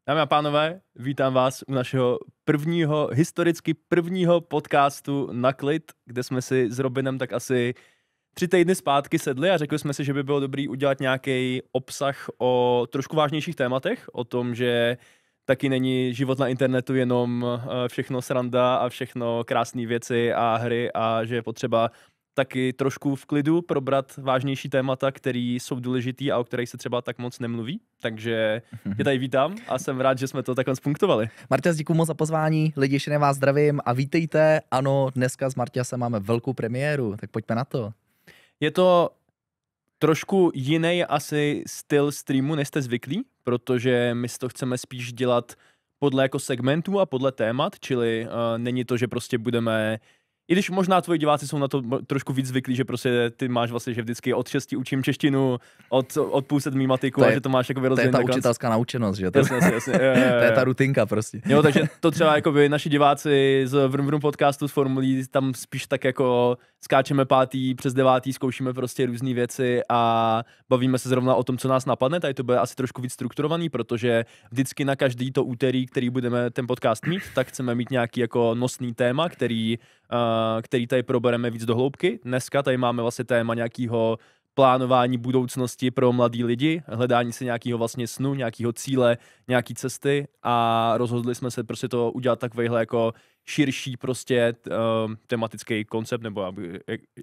Dámy a pánové, vítám vás u našeho historicky prvního podcastu Na klid, kde jsme si s Robinem tak asi 3 týdny zpátky sedli a řekli jsme si, že by bylo dobrý udělat nějaký obsah o trošku vážnějších tématech, o tom, že taky není život na internetu jenom všechno sranda a všechno krásné věci a hry a že je potřeba taky trošku v klidu probrat vážnější témata, které jsou důležitý a o kterých se třeba tak moc nemluví. Takže tě tady vítám a jsem rád, že jsme to takhle spunktovali. Marťas, děkuji moc za pozvání, lidi, všechny vás zdravím a vítejte. Ano, dneska s Marťasem máme velkou premiéru, tak pojďme na to. Je to trošku jiný asi styl streamu, než jste zvyklí, protože my si to chceme spíš dělat podle jako segmentů a podle témat, čili není to, že prostě budeme. I když možná tvoji diváci jsou na to trošku víc zvyklí, že prostě ty máš vlastně, že vždycky od 6 učím češtinu, od půl 7 matiku a že to máš jako vyrozený. To je ta učitelská naučenost, že? Jasně. To je ta rutinka prostě. Jo, takže to třeba jakoby naši diváci z Vrum Vrum podcastu z Formulí, tam spíš tak jako skáčeme 5. přes 9, zkoušíme prostě různé věci a bavíme se zrovna o tom, co nás napadne. Tady to bude asi trošku víc strukturovaný, protože vždycky na každý to úterý, který budeme ten podcast mít, tak chceme mít nějaký jako nosný téma, který tady probereme víc do hloubky. Dneska tady máme vlastně téma nějakého plánování budoucnosti pro mladý lidi, hledání si nějakého vlastně snu, nějakého cíle, nějaký cesty a rozhodli jsme se prostě to udělat takovejhle jako širší prostě tematický koncept, nebo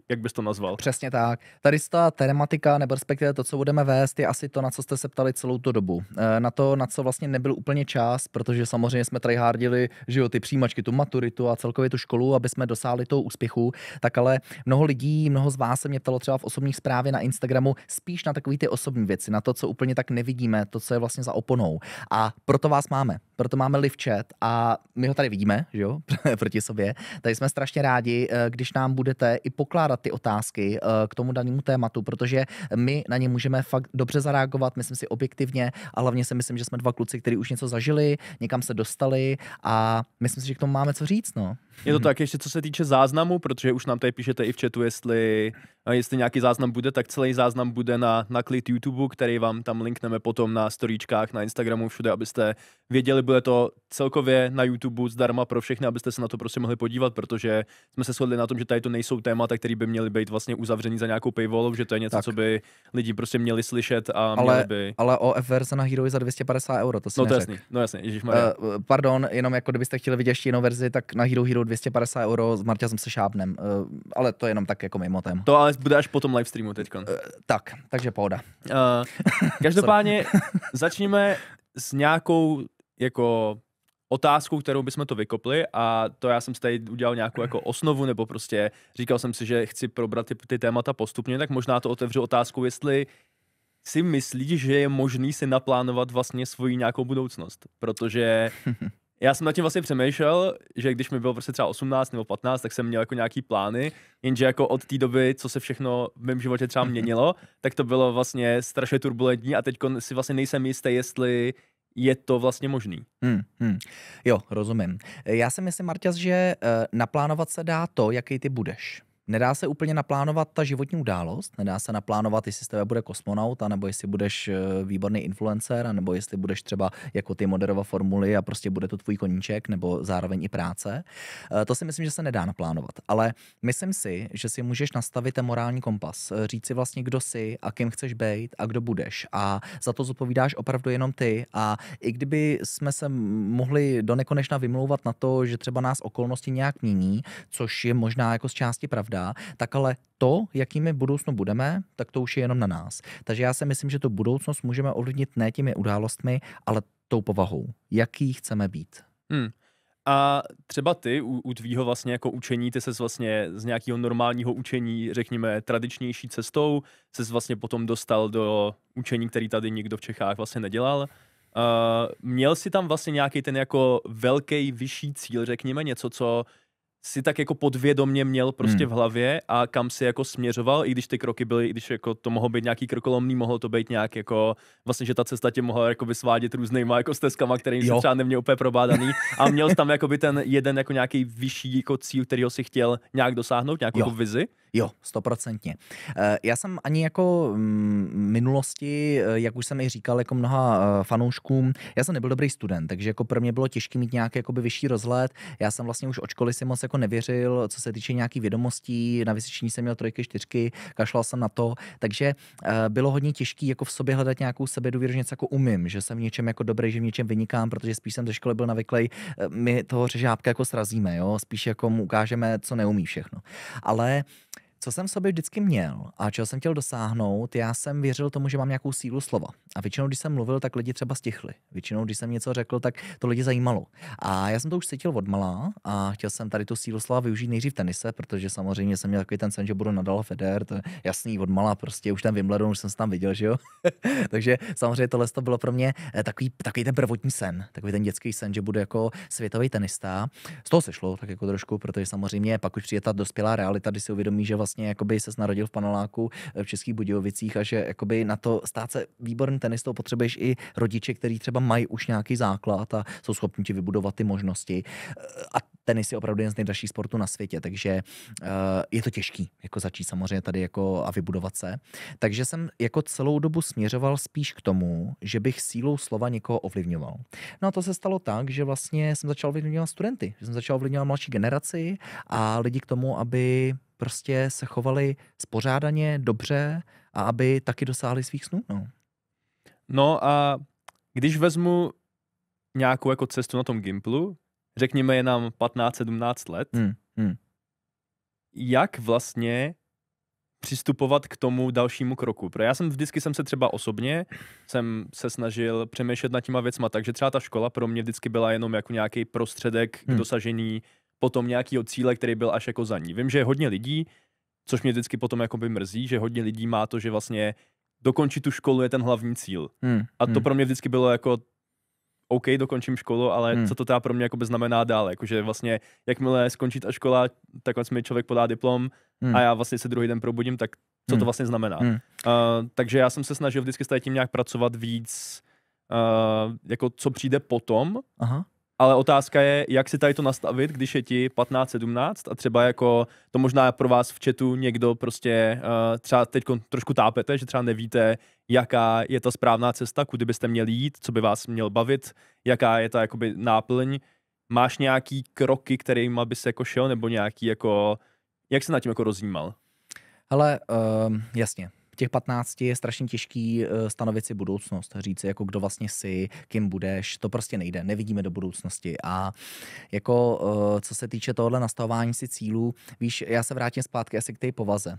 jak bys to nazval? Přesně tak. Tady ta tematika, nebo respektive to, co budeme vést, je asi to, na co jste se ptali celou tu dobu. Na to, na co vlastně nebyl úplně čas, protože samozřejmě jsme tryhardili, že jo, ty přijímačky, tu maturitu a celkově tu školu, aby jsme dosáhli toho úspěchu, tak ale mnoho lidí, mnoho z vás se mě ptalo třeba v osobní zprávě na Instagramu spíš na takové ty osobní věci, na to, co úplně tak nevidíme, to, co je vlastně za oponou. A proto vás máme. Proto máme live chat a my ho tady vidíme, že jo, proti sobě. Tady jsme strašně rádi, když nám budete i pokládat ty otázky k tomu danému tématu, protože my na ně můžeme fakt dobře zareagovat, myslím si objektivně a hlavně si myslím, že jsme 2 kluci, kteří už něco zažili, někam se dostali a myslím si, že k tomu máme co říct, no. Je to tak, ještě co se týče záznamu, protože už nám tady píšete i v chatu, jestli nějaký záznam bude, tak celý záznam bude na klid YouTube, který vám tam linkneme potom na storíčkách, na Instagramu, všude, abyste věděli, bude to celkově na YouTube zdarma pro všechny, abyste se na to prostě mohli podívat, protože jsme se shodli na tom, že tady to nejsou témata, které by měly být vlastně uzavřený za nějakou paywallou, že to je něco, tak, co by lidi prostě měli slyšet a měli by. Ale OF verze na Hero za 250 €, to si neřekl. No jasně, ježišmarja. Pardon, jenom jako kdybyste chtěli vidět ještě jinou verzi, tak na Hero 250 € s Marťasem se šápnem. Ale to je jenom tak jako mimo téma. To ale bude až po tom livestreamu teďkon. Takže pohoda. Každopádně začněme s nějakou jako otázkou, kterou bychom to vykopli a to já jsem si tady udělal nějakou jako osnovu, nebo prostě říkal jsem si, že chci probrat ty témata postupně, tak možná to otevřu otázkou, jestli si myslíš, že je možný si naplánovat vlastně svoji nějakou budoucnost, protože já jsem nad tím vlastně přemýšlel, že když mi bylo prostě třeba 18 nebo 15, tak jsem měl jako nějaký plány, jenže jako od té doby, co se všechno v mém životě třeba měnilo, tak to bylo vlastně strašně turbulentní a teď si vlastně nejsem jistý, jestli je to vlastně možný. Jo, rozumím. Já si myslím, Marťas, že naplánovat se dá to, jaký ty budeš. Nedá se úplně naplánovat ta životní událost, nedá se naplánovat, jestli z tebe bude kosmonaut, anebo jestli budeš výborný influencer, anebo jestli budeš třeba jako ty moderovat formuly a prostě bude to tvůj koníček, nebo zároveň i práce. To si myslím, že se nedá naplánovat, ale myslím si, že si můžeš nastavit ten morální kompas, říct si vlastně, kdo jsi a kým chceš být a kdo budeš a za to zodpovídáš opravdu jenom ty a i kdyby jsme se mohli do nekonečna vymlouvat na to, že třeba nás okolnosti nějak mění, což je možná jako z části pravda, tak ale to, jakými v budoucnu budeme, tak to už je jenom na nás. Takže já si myslím, že tu budoucnost můžeme ovlivnit ne těmi událostmi, ale tou povahou. Jaký chceme být. A třeba ty u tvýho vlastně jako učení, ty ses vlastně z nějakého normálního učení, řekněme, tradičnější cestou, ses vlastně potom dostal do učení, který tady nikdo v Čechách vlastně nedělal. Měl jsi tam vlastně nějaký ten jako velký, vyšší cíl, řekněme, něco, co si tak jako podvědomě měl prostě v hlavě a kam si jako směřoval, i když ty kroky byly, i když jako to mohlo být nějaký krokolomný, mohlo to být nějak jako vlastně, že ta cesta tě mohla jako vysvádět různýma jako stezkama, který si třeba neměl úplně probádaný a měl jsi tam jakoby ten jeden jako nějaký vyšší jako cíl, kterýho si chtěl nějak dosáhnout, nějakou jako vizi? Jo, 100%. Já jsem ani jako minulosti, jak už jsem i říkal jako mnoha fanouškům, já jsem nebyl dobrý student, takže jako pro mě bylo těžké mít nějaký jakoby vyšší rozhled. Já jsem vlastně už od školy si moc jako nevěřil, co se týče nějakých vědomostí, na vysvědčení jsem měl 3, 4, kašlal jsem na to, takže bylo hodně těžké jako v sobě hledat nějakou sebedůvěru, že něco jako umím, že jsem v něčem jako dobrý, že v něčem vynikám, protože spíš jsem ze školy byl navyklý, my toho řežábka jako srazíme, jo, spíš jako mu ukážeme, co neumí všechno. Ale co jsem v sobě vždycky měl a čeho jsem chtěl dosáhnout, já jsem věřil tomu, že mám nějakou sílu slova. A většinou, když jsem mluvil, tak lidi třeba stichli. Většinou, když jsem něco řekl, tak to lidi zajímalo. A já jsem to už cítil odmala a chtěl jsem tady tu sílu slova využít nejdřív v tenise, protože samozřejmě jsem měl takový ten sen, že budu Nadal, Federer, to je jasný odmala, prostě už ten Wimbledon, už jsem se tam viděl, že jo. Takže samozřejmě tohle to bylo pro mě takový ten prvotní sen, takový ten dětský sen, že budu jako světový tenista. Z toho se šlo tak jako trošku, protože samozřejmě pak už přijde ta dospělá realita, kdy si uvědomí, že vlastně jakoby ses narodil v paneláku v Českých Budějovicích a že jakoby na to stát se výborným tenistou potřebuješ i rodiče, kteří třeba mají už nějaký základ a jsou schopni ti vybudovat ty možnosti. A tenis je opravdu jeden z nejdražších sportů na světě, takže je to těžký jako začít samozřejmě tady jako a vybudovat se. Takže jsem jako celou dobu směřoval spíš k tomu, že bych sílou slova někoho ovlivňoval. No a to se stalo tak, že vlastně jsem začal ovlivňovat studenty, že jsem začal ovlivňovat mladší generaci a lidi k tomu, aby prostě se chovali spořádaně, dobře a aby taky dosáhli svých snů. No a když vezmu nějakou jako cestu na tom Gimplu, řekněme je nám 15-17 let, jak vlastně přistupovat k tomu dalšímu kroku. Protože já jsem vždycky se třeba osobně jsem se snažil přemýšlet nad těma věcma, takže třeba ta škola pro mě vždycky byla jenom jako nějaký prostředek k dosažení potom nějakého cíle, který byl až jako za ní. Vím, že je hodně lidí, což mě vždycky potom jakoby mrzí, že hodně lidí má to, že vlastně dokončit tu školu je ten hlavní cíl. A to pro mě vždycky bylo jako OK, dokončím školu, ale co to teda pro mě jakoby znamená dál, jakože vlastně jakmile skončí ta škola, tak mi člověk podá diplom a já vlastně se druhý den probudím, tak co to vlastně znamená. Takže já jsem se snažil vždycky s tím nějak pracovat víc, jako co přijde potom. Ale otázka je, jak si tady to nastavit, když je ti 15-17 a třeba jako to možná pro vás v chatu někdo prostě třeba teď trošku tápete, že třeba nevíte, jaká je ta správná cesta, kudy byste měli jít, co by vás měl bavit, jaká je ta jakoby náplň. Máš nějaký kroky, kterýma by se jako šel, nebo nějaký jako, jak se nad tím jako rozjímal? Ale jasně. V těch 15 je strašně těžký stanovit si budoucnost, říct si, jako kdo vlastně jsi, kým budeš, to prostě nejde, nevidíme do budoucnosti a jako co se týče tohohle nastavování si cílů, víš, já se vrátím zpátky asi k té povaze.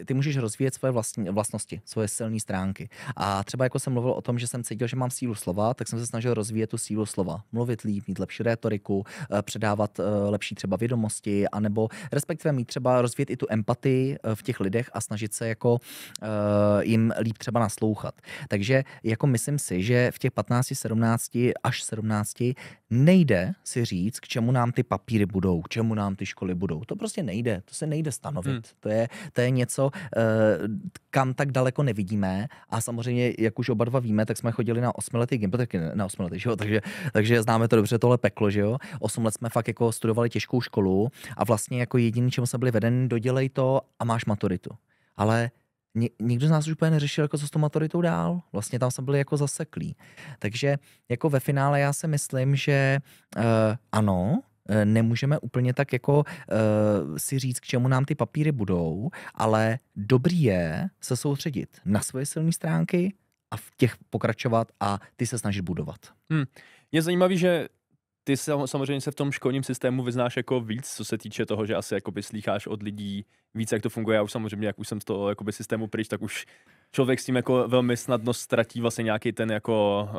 Ty můžeš rozvíjet svoje vlastnosti, svoje silné stránky a třeba jako jsem mluvil o tom, že jsem cítil, že mám sílu slova, tak jsem se snažil rozvíjet tu sílu slova, mluvit líp, mít lepší rétoriku, předávat lepší třeba vědomosti, anebo respektive mít třeba rozvíjet i tu empatii v těch lidech a snažit se jako jim líp třeba naslouchat. Takže jako myslím si, že v těch 15, 17 až 17 nejde si říct, k čemu nám ty papíry budou, k čemu nám ty školy budou. To prostě nejde, to se nejde stanovit. To je něco, kam tak daleko nevidíme a samozřejmě, jak už oba dva víme, tak jsme chodili na 8letý Gimpl, taky na 8 letý, že jo? Takže známe to dobře, tohle peklo, že jo? 8 let jsme fakt jako studovali těžkou školu a vlastně jako jediný, čemu jsme byli vedeni, dodělej to a máš maturitu. Ale nikdo z nás už úplně neřešil, jako co s tou maturitou dál. Vlastně tam jsme byli jako zaseklí. Takže jako ve finále já si myslím, že ano, nemůžeme úplně tak jako si říct, k čemu nám ty papíry budou, ale dobrý je se soustředit na svoje silné stránky a v těch pokračovat a ty se snažit budovat. Je zajímavý, že ty samozřejmě se v tom školním systému vyznáš jako víc, co se týče toho, že asi jakoby slýcháš od lidí víc, jak to funguje. Já už samozřejmě, jak už jsem z toho jakoby systému pryč, tak už člověk s tím jako velmi snadno ztratí vlastně nějaký ten jako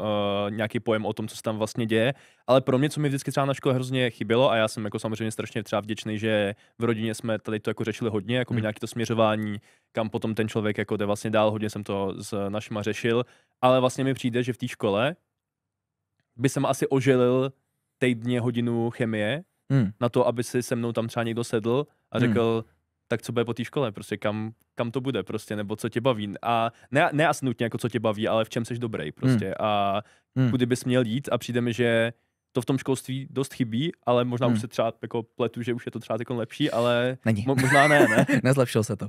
nějaký pojem o tom, co se tam vlastně děje. Ale pro mě, co mi vždycky třeba na škole hrozně chybělo, a já jsem jako samozřejmě strašně třeba vděčný, že v rodině jsme tady to jako řešili hodně, jako nějaké to směřování, kam potom ten člověk jako jde vlastně dál, hodně jsem to s našima řešil, ale vlastně mi přijde, že v té škole by jsem asi oželil týdně hodinu chemie na to, aby si se mnou tam třeba někdo sedl a řekl, tak co bude po té škole, prostě kam to bude, prostě, nebo co tě baví. A ne asi nutně jako co tě baví, ale v čem jsi dobrý, prostě. A kudy bys měl jít a přijde mi, že to v tom školství dost chybí, ale možná už se třeba jako pletu, že už je to třeba jako lepší, ale možná ne. Nezlepšilo se to,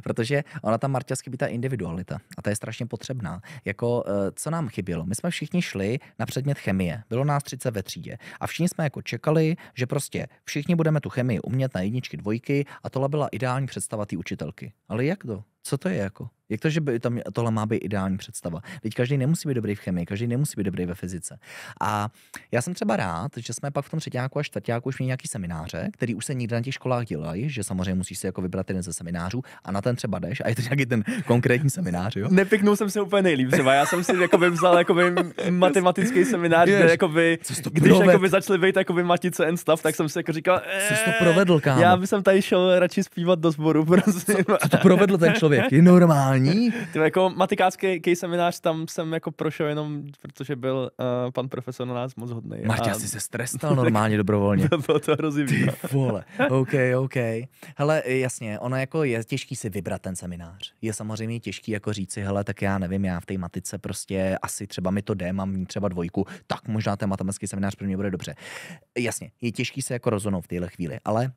protože ona tam, Marťa, chybí ta individualita a ta je strašně potřebná. Jako, co nám chybělo? My jsme všichni šli na předmět chemie, bylo nás 30 ve třídě a všichni jsme jako čekali, že prostě všichni budeme tu chemii umět na jedničky, dvojky a tohle byla ideální představa té učitelky. Ale jak to? Co to je jako? Jak to, že by tam tohle má být ideální představa? Teď každý nemusí být dobrý v chemii, každý nemusí být dobrý ve fyzice. A já jsem třeba rád, že jsme pak v tom třetíku a čtvrtíku už měli nějaký semináře, který už se nikde na těch školách dělají, že samozřejmě musíš si jako vybrat jeden ze seminářů a na ten třeba jdeš a je to nějaký ten konkrétní seminář, jo? Nepiknul jsem se úplně nejlíp třeba. Já jsem si jakoby vzal jakoby matematický seminář, kde jakoby, když jakoby začali být jakoby matice and stuff, tak jsem si jako říkal, co jsi to provedl, kámo? Já bych tam šel radši zpívat do sboru, prosím. Co to provedl ten člověk? Je normální? Ty jako matikářský seminář tam jsem jako prošel jenom, protože byl pan profesor na nás moc hodnej. Marťa, jsi se strestal normálně dobrovolně. Bylo to hrozivý. Ty vole, OK. Hele, jasně, ono jako je těžký si vybrat ten seminář. Je samozřejmě těžký jako říci, hele, tak já nevím, já v té matice prostě asi třeba mi to jde, mám třeba 2, tak možná ten matematický seminář pro mě bude dobře. Jasně, je těžký se jako rozhodnout v téhle chvíli, ale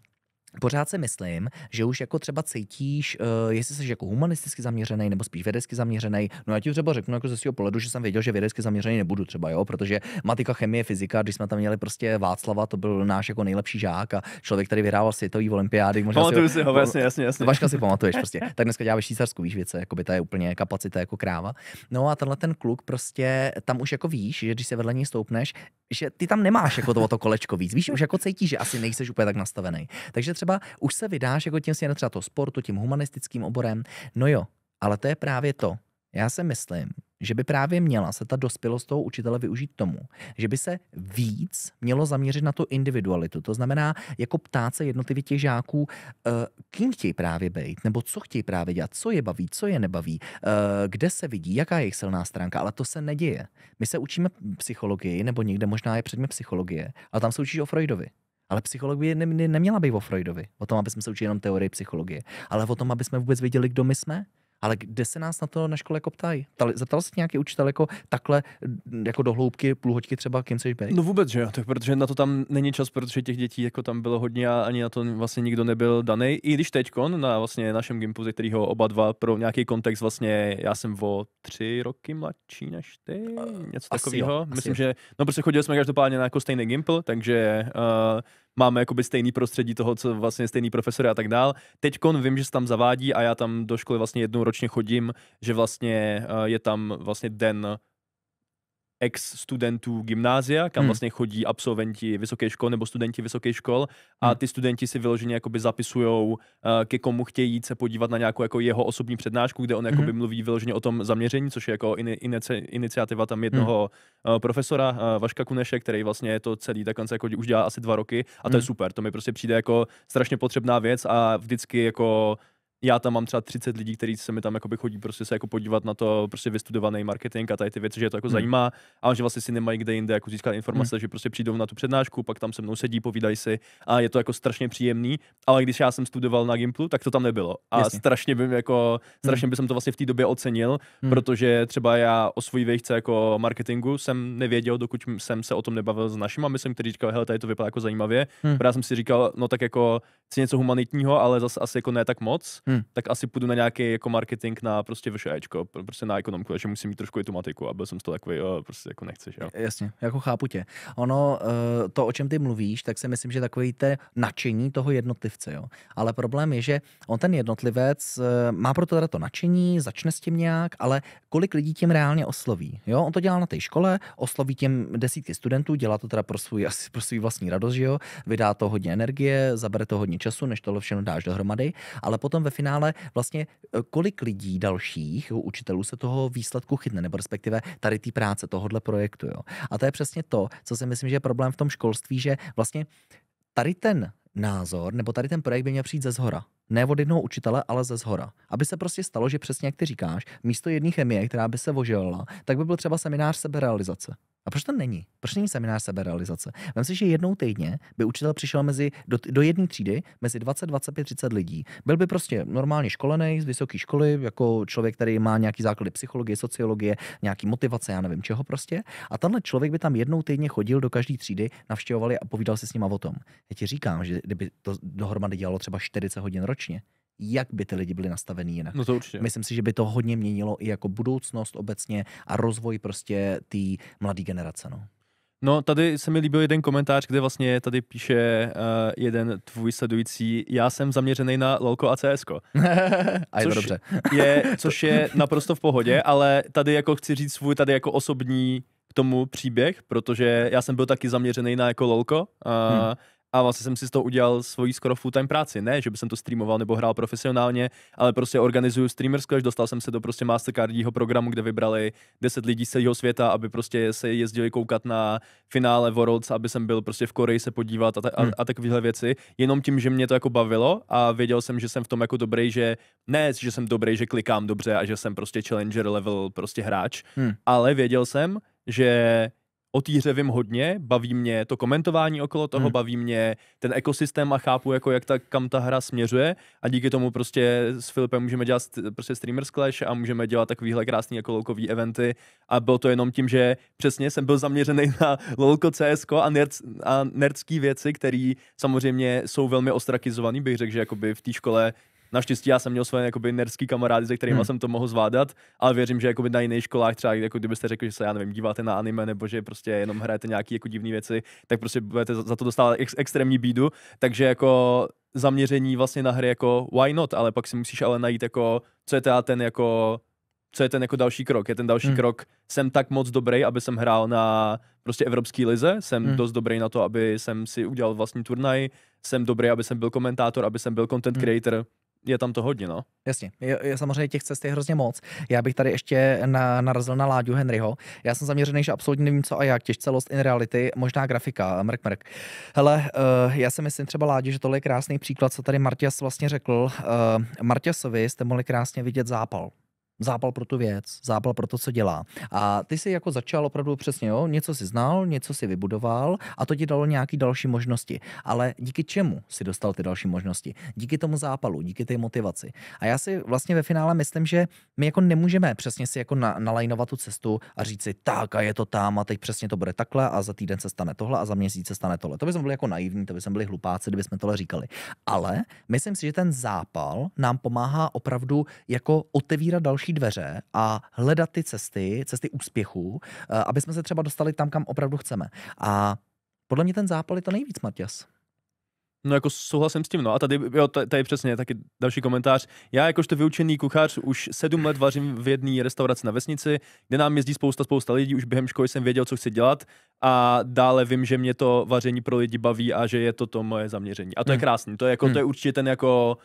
pořád si myslím, že už jako třeba cítíš, jestli jsi jako humanisticky zaměřený nebo spíš vědecky zaměřený. No já ti třeba řeknu jako ze svého pohledu, že jsem věděl, že vědecky zaměřený nebudu třeba, jo, protože matika, chemie, fyzika, když jsme tam měli prostě Václava, to byl náš jako nejlepší žák a člověk, který vyhrával světový olympiády. Pamatuju si ho, jasně. Vaška si pamatuješ prostě. Tak dneska dělá ve Švýcarsku, víš věce, jako by ta je úplně kapacita jako kráva. No a tenhle ten kluk prostě tam už jako víš, že když se vedle něj stoupneš, že ty tam nemáš jako to kolečko víc. Víš, už jako cítíš, že asi nejseš úplně tak nastavený. Takže třeba už se vydáš jako tím směrem třeba toho sportu, tím humanistickým oborem. No jo, ale to je právě to. Já si myslím, že by právě měla se ta dospělost toho učitele využít tomu, že by se víc mělo zaměřit na tu individualitu. To znamená, jako ptát se jednotlivě těch žáků, kým chtějí právě být, nebo co chtějí právě dělat, co je baví, co je nebaví, kde se vidí, jaká je jejich silná stránka, ale to se neděje. My se učíme psychologii, nebo někde možná je předmět psychologie, ale tam se učíš o Freudovi. Ale psychologie neměla být o Freudovi, o tom, aby jsme se učili jenom teorii psychologie, ale o tom, aby jsme vůbec věděli, kdo my jsme. Ale kde se nás na to na škole jako ptají? Zeptal se nějaký učitel jako takhle, jako do hloubky, půl hoďky třeba, kým chceš být? No vůbec, že jo, tak protože na to tam není čas, protože těch dětí jako tam bylo hodně a ani na to vlastně nikdo nebyl daný. I když teďkon na vlastně našem gimpu, ze kterého oba dva pro nějaký kontext vlastně, já jsem o 3 roky mladší než ty, něco takového. Myslím, že, no prostě chodili jsme každopádně na jako stejný gimpl, takže máme jakoby stejný prostředí toho, co vlastně stejný profesory a tak dál. Teďkon vím, že se tam zavádí a já tam do školy vlastně jednou ročně chodím, že vlastně je tam vlastně den ex-studentů gymnázia, kam vlastně chodí absolventi vysoké školy nebo studenti vysoké škol a ty studenti si vyloženě jakoby zapisujou, ke komu chtějí jít se podívat na nějakou jako jeho osobní přednášku, kde on jakoby mluví vyloženě o tom zaměření, což je jako iniciativa tam jednoho profesora Vaška Kuneše, který vlastně to celý takhle jako už dělá asi 2 roky a to je super, to mi prostě přijde jako strašně potřebná věc a vždycky jako já tam mám třeba 30 lidí, kteří se mi tam jakoby chodí prostě se jako podívat na to prostě vystudovaný marketing a tady ty věci, že je to jako zajímá, ale že vlastně si nemají kde jinde jako získat informace, že prostě přijdou na tu přednášku, pak tam se mnou sedí, povídají si a je to jako strašně příjemný, ale když já jsem studoval na Gimplu, tak to tam nebylo. A strašně bych to vlastně v té době ocenil, protože třeba já o svojí výšce jako marketingu jsem nevěděl, dokud jsem se o tom nebavil s našima, myslím, kteří říkali, hele, tady to vypadá jako zajímavě. Já jsem si říkal, no tak jako chci něco humanitního, ale zase asi jako ne tak moc. Tak asi půjdu na nějaký jako marketing na prostě VŠEčko, prostě na ekonomku, že musím mít trošku i tu matiku a byl jsem z toho takový, prostě jako nechceš, jo. Jasně, jako chápu tě. Ono, to, o čem ty mluvíš, tak si myslím, že takový té nadšení toho jednotlivce, jo. Ale problém je, že on ten jednotlivec má pro to teda to nadšení, začne s tím nějak, ale kolik lidí tím reálně osloví, jo. On to dělá na té škole, osloví tím desítky studentů, dělá to teda pro svůj vlastní radost, že jo. Vydá to hodně energie, zabere to hodně času, než tohle všechno dáš dohromady, ale potom ve finále vlastně kolik lidí dalších učitelů se toho výsledku chytne, nebo respektive tady té práce, tohohle projektu. Jo. A to je přesně to, co si myslím, že je problém v tom školství, že vlastně tady ten názor, nebo tady ten projekt by měl přijít ze zhora. Ne od jednoho učitele, ale ze zhora. Aby se prostě stalo, že přesně jak ty říkáš, místo jedné chemie, která by se ožilila, tak by byl třeba seminář seberealizace. A proč to není? Proč není seminář seberealizace? Vem si, že jednou týdně by učitel přišel do jedné třídy mezi 20, 25, 30 lidí. Byl by prostě normálně školený z vysoké školy, jako člověk, který má nějaký základy psychologie, sociologie, nějaký motivace, já nevím čeho prostě. A tenhle člověk by tam jednou týdně chodil do každé třídy, navštěvovali a povídal si s nima o tom. Já ti říkám, že kdyby to dohromady dělalo třeba 40 hodin ročně, jak by ty lidi byli nastavený jinak. No to určitě. Myslím si, že by to hodně měnilo i jako budoucnost obecně a rozvoj prostě té mladé generace. No. No, tady se mi líbil jeden komentář, kde vlastně tady píše jeden tvůj sledující, já jsem zaměřený na LOLko a CSko. A je to dobře. Což je naprosto v pohodě, ale tady jako chci říct svůj tady jako osobní k tomu příběh, protože já jsem byl taky zaměřený na jako LOLko a vlastně jsem si z toho udělal svoji skoro full-time práci. Ne, že by jsem to streamoval nebo hrál profesionálně, ale prostě organizuju streamers clash, dostal jsem se do prostě Mastercardího programu, kde vybrali 10 lidí z celého světa, aby prostě se jezdili koukat na finále Worlds, aby jsem byl prostě v Koreji se podívat a takovéhle věci. Jenom tím, že mě to jako bavilo a věděl jsem, že jsem v tom jako dobrý, že ne, že jsem dobrý, že klikám dobře a že jsem prostě challenger level prostě hráč, ale věděl jsem, že o té hře vím hodně, baví mě to komentování okolo toho, baví mě ten ekosystém a chápu, jako kam ta hra směřuje a díky tomu prostě s Filipem můžeme dělat prostě streamers clash a můžeme dělat takovýhle krásný jako lolkový eventy a bylo to jenom tím, že přesně jsem byl zaměřený na lolko, CSko a nerdský věci, které samozřejmě jsou velmi ostrakizovaný, bych řekl, že jakoby v té škole. Naštěstí já jsem měl svoje jakoby nerdský kamarády, se kterými jsem to mohl zvládat, ale věřím, že jakoby na jiných školách třeba, jako kdybyste řekli, že se, já nevím, díváte na anime nebo že prostě jenom hrajete nějaký jako divné věci, tak prostě budete za to dostávat extrémní bídu, takže jako zaměření vlastně na hry jako why not, ale pak si musíš ale najít jako, co je ten jako další krok. Je ten další krok, jsem tak moc dobrý, aby jsem hrál na prostě evropský lize, jsem dost dobrý na to, aby jsem si udělal vlastní turnaj, jsem dobrý, aby jsem byl komentátor, aby jsem byl content creator. Je tam to hodně, no. Jasně, je samozřejmě těch cest je hrozně moc. Já bych tady ještě narazil na Láďu Henryho. Já jsem zaměřený, že absolutně nevím co a jak, těžce Lost in Reality, možná grafika, mrk. Hele, já si myslím třeba Láďu, že tohle je krásný příklad, co tady Marťas vlastně řekl. Marťasovi jste mohli krásně vidět zápal. Zápal pro tu věc, zápal pro to, co dělá. A ty si jako začal opravdu přesně, jo, něco si znal, něco si vybudoval a to ti dalo nějaký další možnosti. Ale díky čemu si dostal ty další možnosti? Díky tomu zápalu, díky té motivaci. A já si vlastně ve finále myslím, že my jako nemůžeme přesně si jako nalajnovat tu cestu a říct si tak a je to tam a teď přesně to bude takhle a za týden se stane tohle a za měsíc se stane tohle. To bychom byli jako naivní, to bychom byli hlupáci, kdybychom tohle říkali. Ale myslím si, že ten zápal nám pomáhá opravdu jako otevírat další dveře a hledat ty cesty úspěchů, aby jsme se třeba dostali tam, kam opravdu chceme. A podle mě ten zápal je to nejvíc, Matěs. No jako souhlasím s tím, no a tady přesně taky další komentář. Já jakožto vyučený kuchař už 7 let vařím v jedné restauraci na vesnici, kde nám jezdí spousta lidí, už během školy jsem věděl, co chci dělat a dále vím, že mě to vaření pro lidi baví a že je to moje zaměření. A to je krásný, to je určitě ten jako.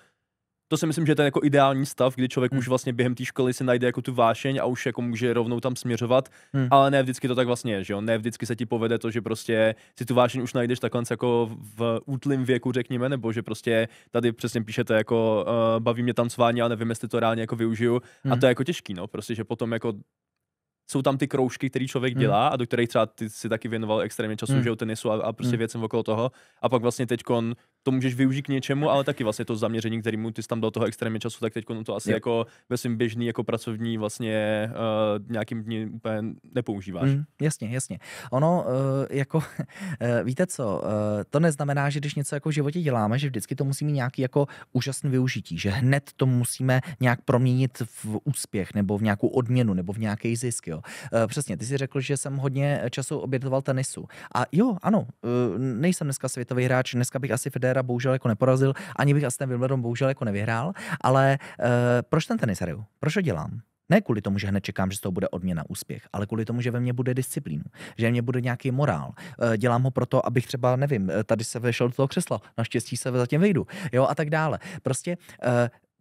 To si myslím, že je ten jako ideální stav, kdy člověk už vlastně během té školy si najde jako tu vášeň a už jako může rovnou tam směřovat, ale ne vždycky to tak vlastně je, že jo? Ne vždycky se ti povede to, že prostě si tu vášeň už najdeš takhle jako v útlým věku, řekněme, nebo že prostě tady přesně píšete jako baví mě tancování, ale nevím, jestli to reálně jako využiju a to je jako těžký, no, prostě, že potom jako jsou tam ty kroužky, který člověk dělá a do kterých třeba ty si taky věnoval extrémně času, že o tenisu a prostě věcem okolo toho a pak vlastně teďkon to můžeš využít k něčemu, ale taky vlastně to zaměření, kterému ty jsi tam do toho extrémně času, tak teďkon to asi jako ve svým běžný jako pracovní vlastně nějakým dní úplně nepoužíváš. Jasně. Ono jako, víte co, to neznamená, že když něco jako v životě děláme, že vždycky to musí mít nějaký jako úžasný využití, že hned to musíme nějak proměnit v úspěch nebo v nějakou odměnu nebo v nějaký zisk, jo. Přesně, ty jsi řekl, že jsem hodně času obětoval tenisu. A jo, ano, nejsem dneska světový hráč, dneska bych asi Federera bohužel jako neporazil, ani bych asi ten Wimbledon bohužel jako nevyhrál, ale proč ten tenis hraju? Proč ho dělám? Ne kvůli tomu, že hned čekám, že z toho bude odměna, úspěch, ale kvůli tomu, že ve mně bude disciplínu, že ve mně bude nějaký morál. Dělám ho proto, abych třeba, nevím, tady se vešel do toho křesla, naštěstí se zatím vejdu, jo, a tak dále. Prostě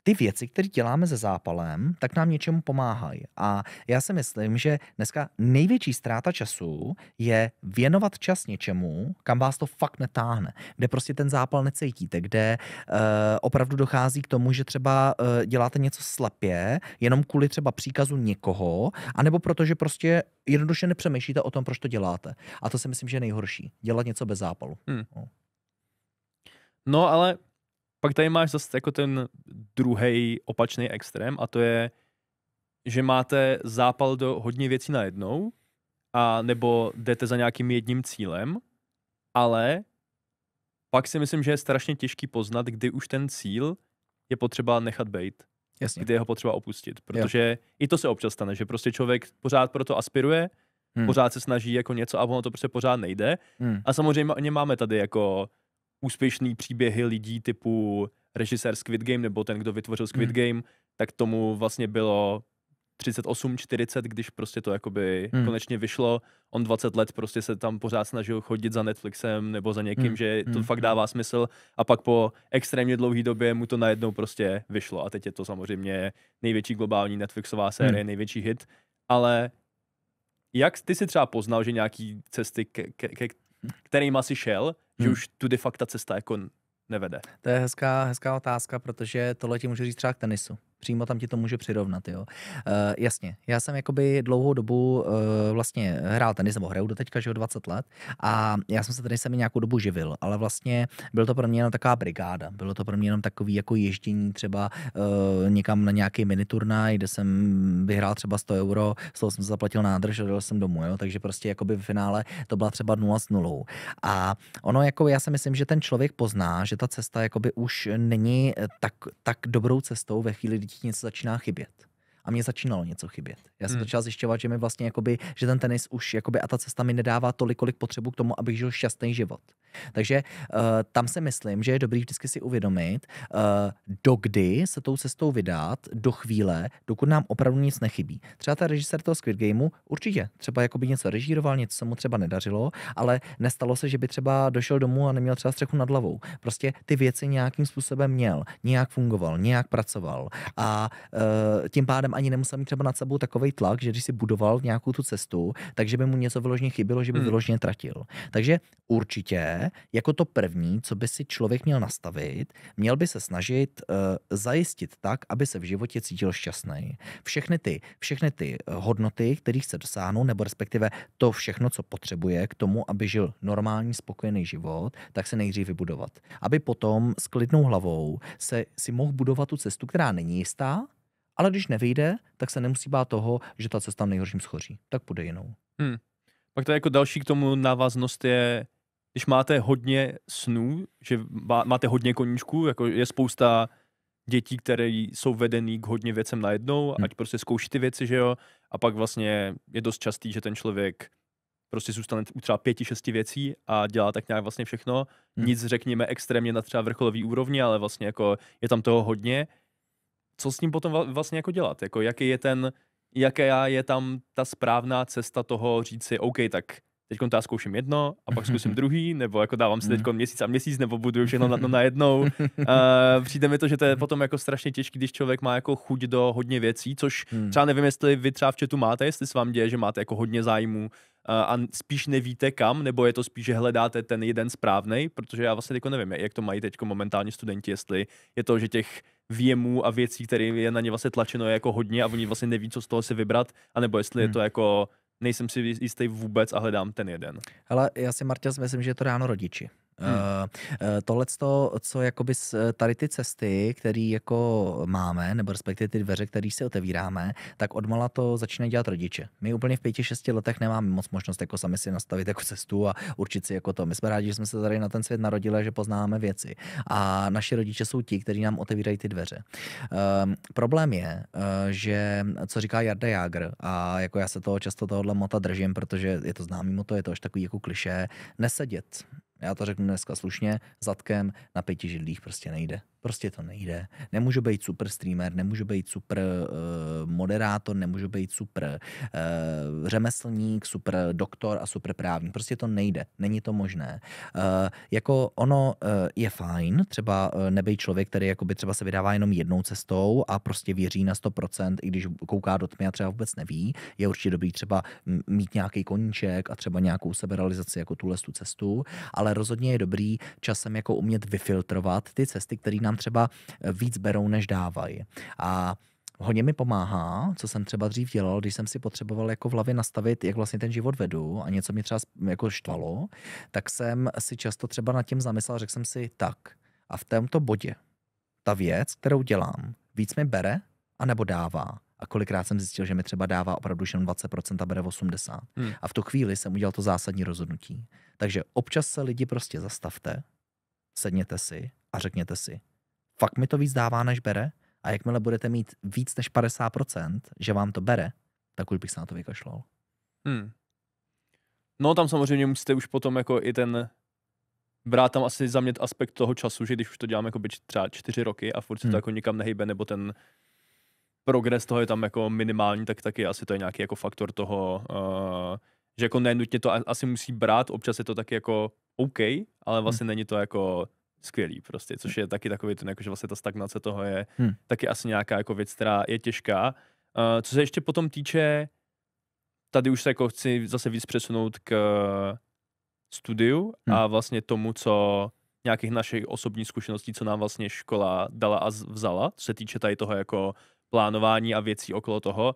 ty věci, které děláme se zápalem, tak nám něčemu pomáhají. A já si myslím, že dneska největší ztráta času je věnovat čas něčemu, kam vás to fakt netáhne, kde prostě ten zápal necítíte, kde opravdu dochází k tomu, že třeba děláte něco slepě, jenom kvůli třeba příkazu někoho, anebo protože prostě jednoduše nepřemýšlíte o tom, proč to děláte. A to si myslím, že je nejhorší. Dělat něco bez zápalu. No ale pak tady máš zase jako ten druhý opačný extrém a to je, že máte zápal do hodně věcí najednou a nebo jdete za nějakým jedním cílem, ale pak si myslím, že je strašně těžký poznat, kdy už ten cíl je potřeba nechat bejt. Jasně. Kdy je ho potřeba opustit. Protože i to se občas stane, že prostě člověk pořád pro to aspiruje, pořád se snaží jako něco a ono to prostě pořád nejde. A samozřejmě máme tady jako úspěšný příběhy lidí typu režisér Squid Game nebo ten, kdo vytvořil Squid Game, tak tomu vlastně bylo 38, 40, když prostě to jakoby konečně vyšlo. On 20 let prostě se tam pořád snažil chodit za Netflixem nebo za někým, že to fakt dává smysl a pak po extrémně dlouhé době mu to najednou prostě vyšlo a teď je to samozřejmě největší globální Netflixová série, největší hit, ale jak ty si třeba poznal, že nějaký cesty, kterýma si šel, že už tudy fakt ta cesta jako nevede? To je hezká otázka, protože tohle ti můžu říct třeba k tenisu. Přímo tam ti to může přirovnat, jo. Jasně, já jsem jakoby dlouhou dobu vlastně hrál tenis, nebo hraju do teďka, že 20 let a já jsem se tenisem nějakou dobu živil, ale vlastně byl to pro mě jenom taková brigáda, bylo to pro mě jenom takový jako ježdění třeba někam na nějaký miniturnaj, kde jsem vyhrál třeba 100 €, z toho jsem se zaplatil nádrž a dal jsem domů, jo, takže prostě jakoby v finále to byla třeba 0-0. A ono jako já si myslím, že ten člověk pozná, že ta cesta jakoby už není tak dobrou cestou ve chvíli, kdy ti něco začíná chybět. A mně začínalo něco chybět. Já jsem začal zjišťovat, že mi vlastně jakoby, že ten tenis už jakoby a ta cesta mi nedává tolik, kolik potřebuji k tomu, abych žil šťastný život. Takže tam si myslím, že je dobrý vždycky si uvědomit, dokdy se tou cestou vydat, do chvíle, dokud nám opravdu nic nechybí. Třeba ten režisér toho Squid Gameu určitě třeba jakoby něco režíroval, něco se mu třeba nedařilo, ale nestalo se, že by třeba došel domů a neměl třeba střechu nad hlavou. Prostě ty věci nějakým způsobem měl, nějak fungoval, nějak pracoval a tím pádem ani nemusel mít třeba nad sebou takovej tlak, že když si budoval nějakou tu cestu, takže by mu něco vyloženě chybělo, že by vyloženě tratil. Takže určitě jako to první, co by si člověk měl nastavit, měl by se snažit zajistit tak, aby se v životě cítil šťastný. Všechny ty hodnoty, kterých chce dosáhnout, nebo respektive to všechno, co potřebuje k tomu, aby žil normální, spokojený život, tak se nejdřív vybudovat. Aby potom s klidnou hlavou si mohl budovat tu cestu, která není jistá, ale když nevyjde, tak se nemusí bát toho, že ta cesta nejhorším schoří. Tak půjde jinou. Pak to jako další k tomu návaznost je, když máte hodně snů, že máte hodně koníčků, jako je spousta dětí, které jsou vedený k hodně věcem najednou, ať prostě zkouší ty věci, že jo, a pak vlastně je dost častý, že ten člověk prostě zůstane u třeba 5-6 věcí a dělá tak nějak vlastně všechno. Nic, řekněme, extrémně na třeba vrcholový úrovni, ale vlastně jako je tam toho hodně. Co s ním potom vlastně jako dělat? Jako jaká je tam ta správná cesta toho říct si, OK, tak teď to já zkouším jedno a pak zkusím druhý, nebo jako dávám si teď měsíc a měsíc, nebo budu všechno na jednou. Přijde mi to, že to je potom jako strašně těžký, když člověk má jako chuť do hodně věcí, což třeba nevím, jestli vy třeba v chatu máte, jestli se vám děje, že máte jako hodně zájmů a spíš nevíte kam, nebo je to spíš, že hledáte ten jeden správnej, protože já vlastně jako nevím, jak to mají teď momentálně studenti, jestli je to, že těch výjemů a věcí, které je na ně vlastně tlačeno, je jako hodně a oni vlastně neví, co z toho si vybrat, anebo jestli je to jako nejsem si jistý vůbec a hledám ten jeden. Ale já si, Marťa, myslím, že je to ráno rodiči. Tohleto, co jakoby tady ty cesty, které jako máme, nebo respektive ty dveře, které si otevíráme, tak odmala to začínají dělat rodiče. My úplně v 5-6 letech nemáme moc možnost jako sami si nastavit jako cestu a určit si jako to. My jsme rádi, že jsme se tady na ten svět narodili, že poznáme věci. A naši rodiče jsou ti, kteří nám otevírají ty dveře. Problém je, že co říká Jarda Jágr, a jako já se toho často tohohle mota držím, protože je to známý moto, je to až takový jako klišé, nesedět. Já to řeknu dneska slušně, zadkem na 5 židlích prostě nejde. Prostě to nejde. Nemůžu být super streamer, nemůžu být super moderátor, nemůžu být super řemeslník, super doktor a super právník. Prostě to nejde. Není to možné. Jako ono je fajn třeba nebejt člověk, který jakoby třeba se vydává jenom jednou cestou a prostě věří na 100%, i když kouká do tmy a třeba vůbec neví. Je určitě dobrý třeba mít nějaký koníček a třeba nějakou seberealizaci jako tuhle tu cestu, ale rozhodně je dobrý časem jako umět vyfiltrovat ty cesty, které nám třeba víc berou, než dávají. A hodně mi pomáhá, co jsem třeba dřív dělal, když jsem si potřeboval jako v hlavě nastavit, jak vlastně ten život vedu a něco mě třeba jako štvalo, tak jsem si často třeba nad tím zamyslel, řekl jsem si tak a v tomto bodě ta věc, kterou dělám, víc mi bere anebo dává. A kolikrát jsem zjistil, že mi třeba dává opravdu jenom 20% a bere 80%. A v tu chvíli jsem udělal to zásadní rozhodnutí. Takže občas se lidi prostě zastavte, sedněte si a řekněte si, fakt mi to víc dává, než bere? A jakmile budete mít víc než 50%, že vám to bere, tak už bych se na to vykašlal. No tam samozřejmě musíte už potom jako i ten brát tam asi za mě aspekt toho času, že když už to děláme jako třeba 4 roky a furt se to jako nikam nehejbe, nebo ten progres toho je tam jako minimální, tak taky asi to je nějaký jako faktor toho, že jako nenutně to asi musí brát, občas je to taky jako OK, ale vlastně není to jako skvělý prostě, což je taky takový ten, jako, že vlastně ta stagnace toho je taky asi nějaká jako věc, která je těžká. Co se ještě potom týče, tady už se jako chci zase víc přesunout k studiu a vlastně tomu, co nějakých našich osobních zkušeností, co nám vlastně škola dala a vzala, co se týče tady toho jako plánování a věcí okolo toho.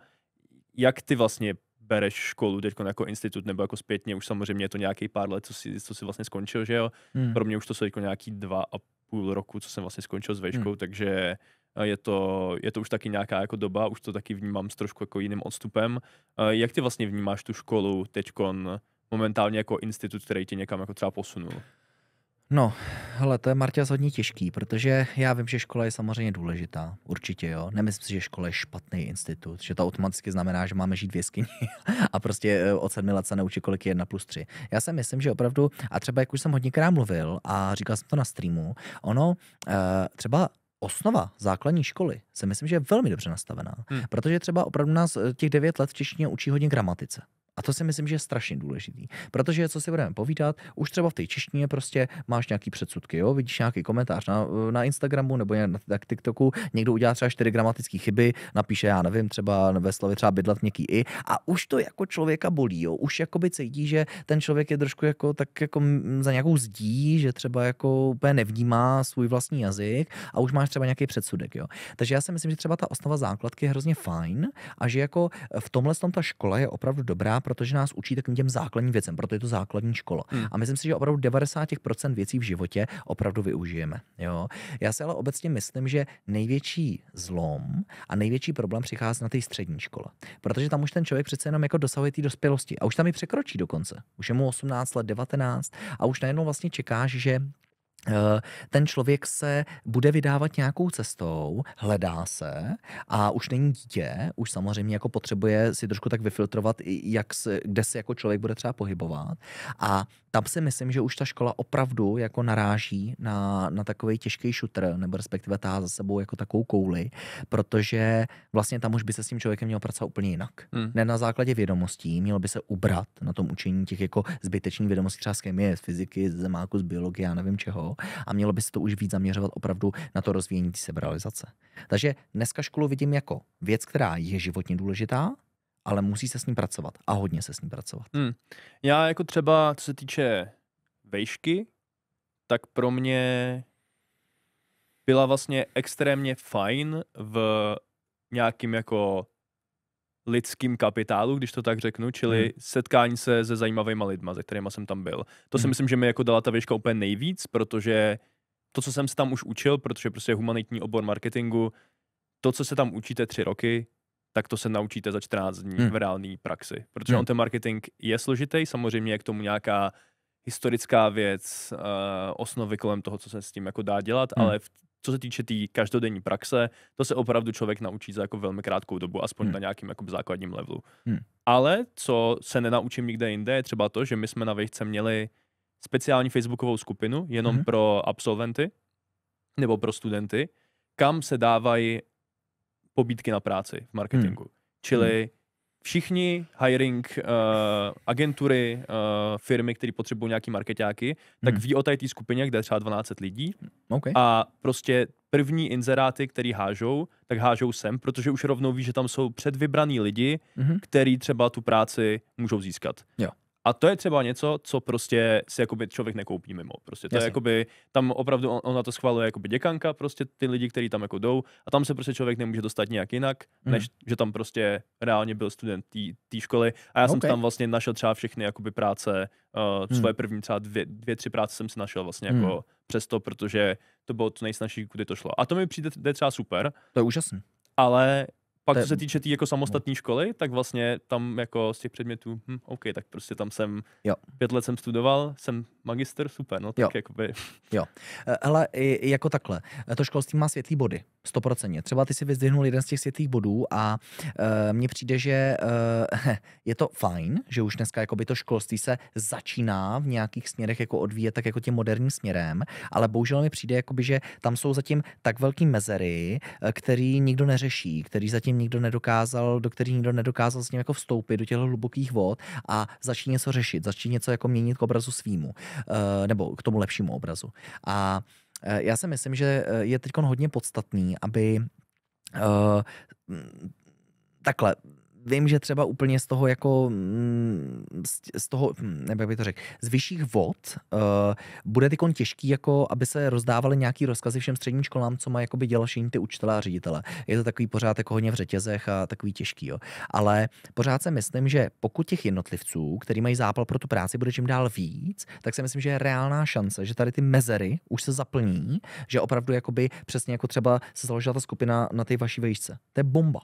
Jak ty vlastně bereš školu teď jako institut, nebo jako zpětně, už samozřejmě je to nějaký pár let, co si vlastně skončil, že jo? Pro mě už to jsou jako nějaký 2,5 roku, co jsem vlastně skončil s vejškou, takže je to už taky nějaká jako doba, už to taky vnímám s trošku jako jiným odstupem. Jak ty vlastně vnímáš tu školu teďkon momentálně jako institut, který tě někam jako třeba posunul? No, hele, to je, Marťas, hodně těžký, protože já vím, že škola je samozřejmě důležitá, určitě jo. Nemyslím si, že škola je špatný institut, že to automaticky znamená, že máme žít v jeskyni a prostě od 7 let se naučí, kolik je 1+3. Já si myslím, že opravdu, a třeba jak už jsem hodněkrát mluvil a říkal jsem to na streamu, ono třeba osnova základní školy si myslím, že je velmi dobře nastavená, protože třeba opravdu nás těch 9 let v češtině učí hodně gramatice. A to si myslím, že je strašně důležitý. Protože, co si budeme povídat, už třeba v té češtině prostě máš nějaký předsudky, jo? Vidíš nějaký komentář na Instagramu nebo na TikToku, někdo udělá třeba 4 gramatické chyby, napíše, já nevím, třeba ve slově třeba bydlet měkký i, a už to jako člověka bolí, jo? Už jakoby cítí, že ten člověk je trošku jako tak jako za nějakou zdí, že třeba jako úplně nevnímá svůj vlastní jazyk a už máš třeba nějaký předsudek, jo? Takže já si myslím, že třeba ta osnova základky je hrozně fajn a že jako v tomhle ta škola je opravdu dobrá, protože nás učí takovým těm základním věcem, proto je to základní škola. A myslím si, že opravdu 90% věcí v životě opravdu využijeme. Jo? Já si ale obecně myslím, že největší zlom a největší problém přichází na té střední škole. Protože tam už ten člověk přece jenom jako dosahuje té dospělosti a už tam i překročí dokonce. Už je mu 18 let, 19 a už najednou vlastně čekáš, že ten člověk se bude vydávat nějakou cestou, hledá se a už není dítě, už samozřejmě jako potřebuje si trošku tak vyfiltrovat, kde se jako člověk bude třeba pohybovat. A tam si myslím, že už ta škola opravdu jako naráží na takový těžký šutr, nebo respektive táhá za sebou jako takovou kouli, protože vlastně tam už by se s tím člověkem měl pracovat úplně jinak. Ne na základě vědomostí, mělo by se ubrat na tom učení těch jako zbytečných vědomostí třeba z chemie, z fyziky, z zemáku, z biologie, já nevím čeho, a mělo by se to už víc zaměřovat opravdu na to rozvíjení té seberealizace. Takže dneska školu vidím jako věc, která je životně důležitá, ale musí se s ním pracovat a hodně se s ním pracovat. Já jako třeba, co se týče vejšky, tak pro mě byla vlastně extrémně fajn v nějakým jako lidským kapitálu, když to tak řeknu, čili setkání se se zajímavýma lidma, se kterýma jsem tam byl. To si myslím, že mi jako dala ta vejška úplně nejvíc, protože to, co jsem se tam už učil, protože prostě je humanitní obor marketingu, to, co se tam učíte 3 roky, tak to se naučíte za 14 dní v reálné praxi. Protože on ten marketing je složitý, samozřejmě je k tomu nějaká historická věc, osnovy kolem toho, co se s tím jako dá dělat, ale co se týče té každodenní praxe, to se opravdu člověk naučí za jako velmi krátkou dobu, aspoň na nějakým jako základním levelu. Ale co se nenaučím nikde jinde, je třeba to, že my jsme na vejšce měli speciální facebookovou skupinu jenom pro absolventy, nebo pro studenty, kam se dávají pobídky na práci v marketingu. Čili všichni hiring agentury, firmy, které potřebují nějaký marketáky, tak ví o té skupině, kde je třeba 12 lidí. Okay. A prostě první inzeráty, který hážou, tak hážou sem, protože už rovnou ví, že tam jsou předvybraný lidi, který třeba tu práci můžou získat. Jo. A to je třeba něco, co prostě si jakoby člověk nekoupí mimo. Prostě to je jakoby, tam opravdu ona to schvaluje jakoby děkanka, prostě ty lidi, kteří tam jako jdou, a tam se prostě člověk nemůže dostat nějak jinak, než že tam prostě reálně byl student té školy. A já jsem tam vlastně našel třeba všechny jakoby práce, svoje první třeba dvě, tři práce jsem si našel vlastně jako přesto, protože to bylo to nejsnažší, kudy to šlo. A to mi přijde třeba super. To je úžasné. Ale pak, co se týče té jako samostatné školy, tak vlastně tam jako z těch předmětů, OK, tak prostě tam jsem 5 let jsem studoval, jsem magister, super, no tak jakoby. Jo, hele, jako takhle, to školství má světlý body, 100%. Třeba ty si vyzdvihnul jeden z těch světlých bodů a mně přijde, že je to fajn, že už dneska jakoby to školství se začíná v nějakých směrech jako odvíjet tak jako tím moderním směrem, ale bohužel mi přijde, jakoby, že tam jsou zatím tak velký mezery, který nikdo neřeší, který zatím nikdo nedokázal, do kterých nikdo nedokázal s ním jako vstoupit do těch hlubokých vod a začít něco řešit, začít něco jako měnit k obrazu svýmu, nebo k tomu lepšímu obrazu. A já si myslím, že je teď hodně podstatný, aby takhle, vím, že třeba úplně z toho jako, z toho, nebo jak bych to řekl, z vyšších vod bude tykon těžký, jako aby se rozdávaly nějaký rozkazy všem středním školám, co mají jakoby dělat všichni ty učitelé a ředitele. Je to takový pořád jako hodně v řetězech a takový těžký, jo. Ale pořád si myslím, že pokud těch jednotlivců, který mají zápal pro tu práci, bude čím dál víc, tak si myslím, že je reálná šance, že tady ty mezery už se zaplní, že opravdu jakoby přesně jako třeba se založila ta skupina na té vaší vejšce. To je bomba.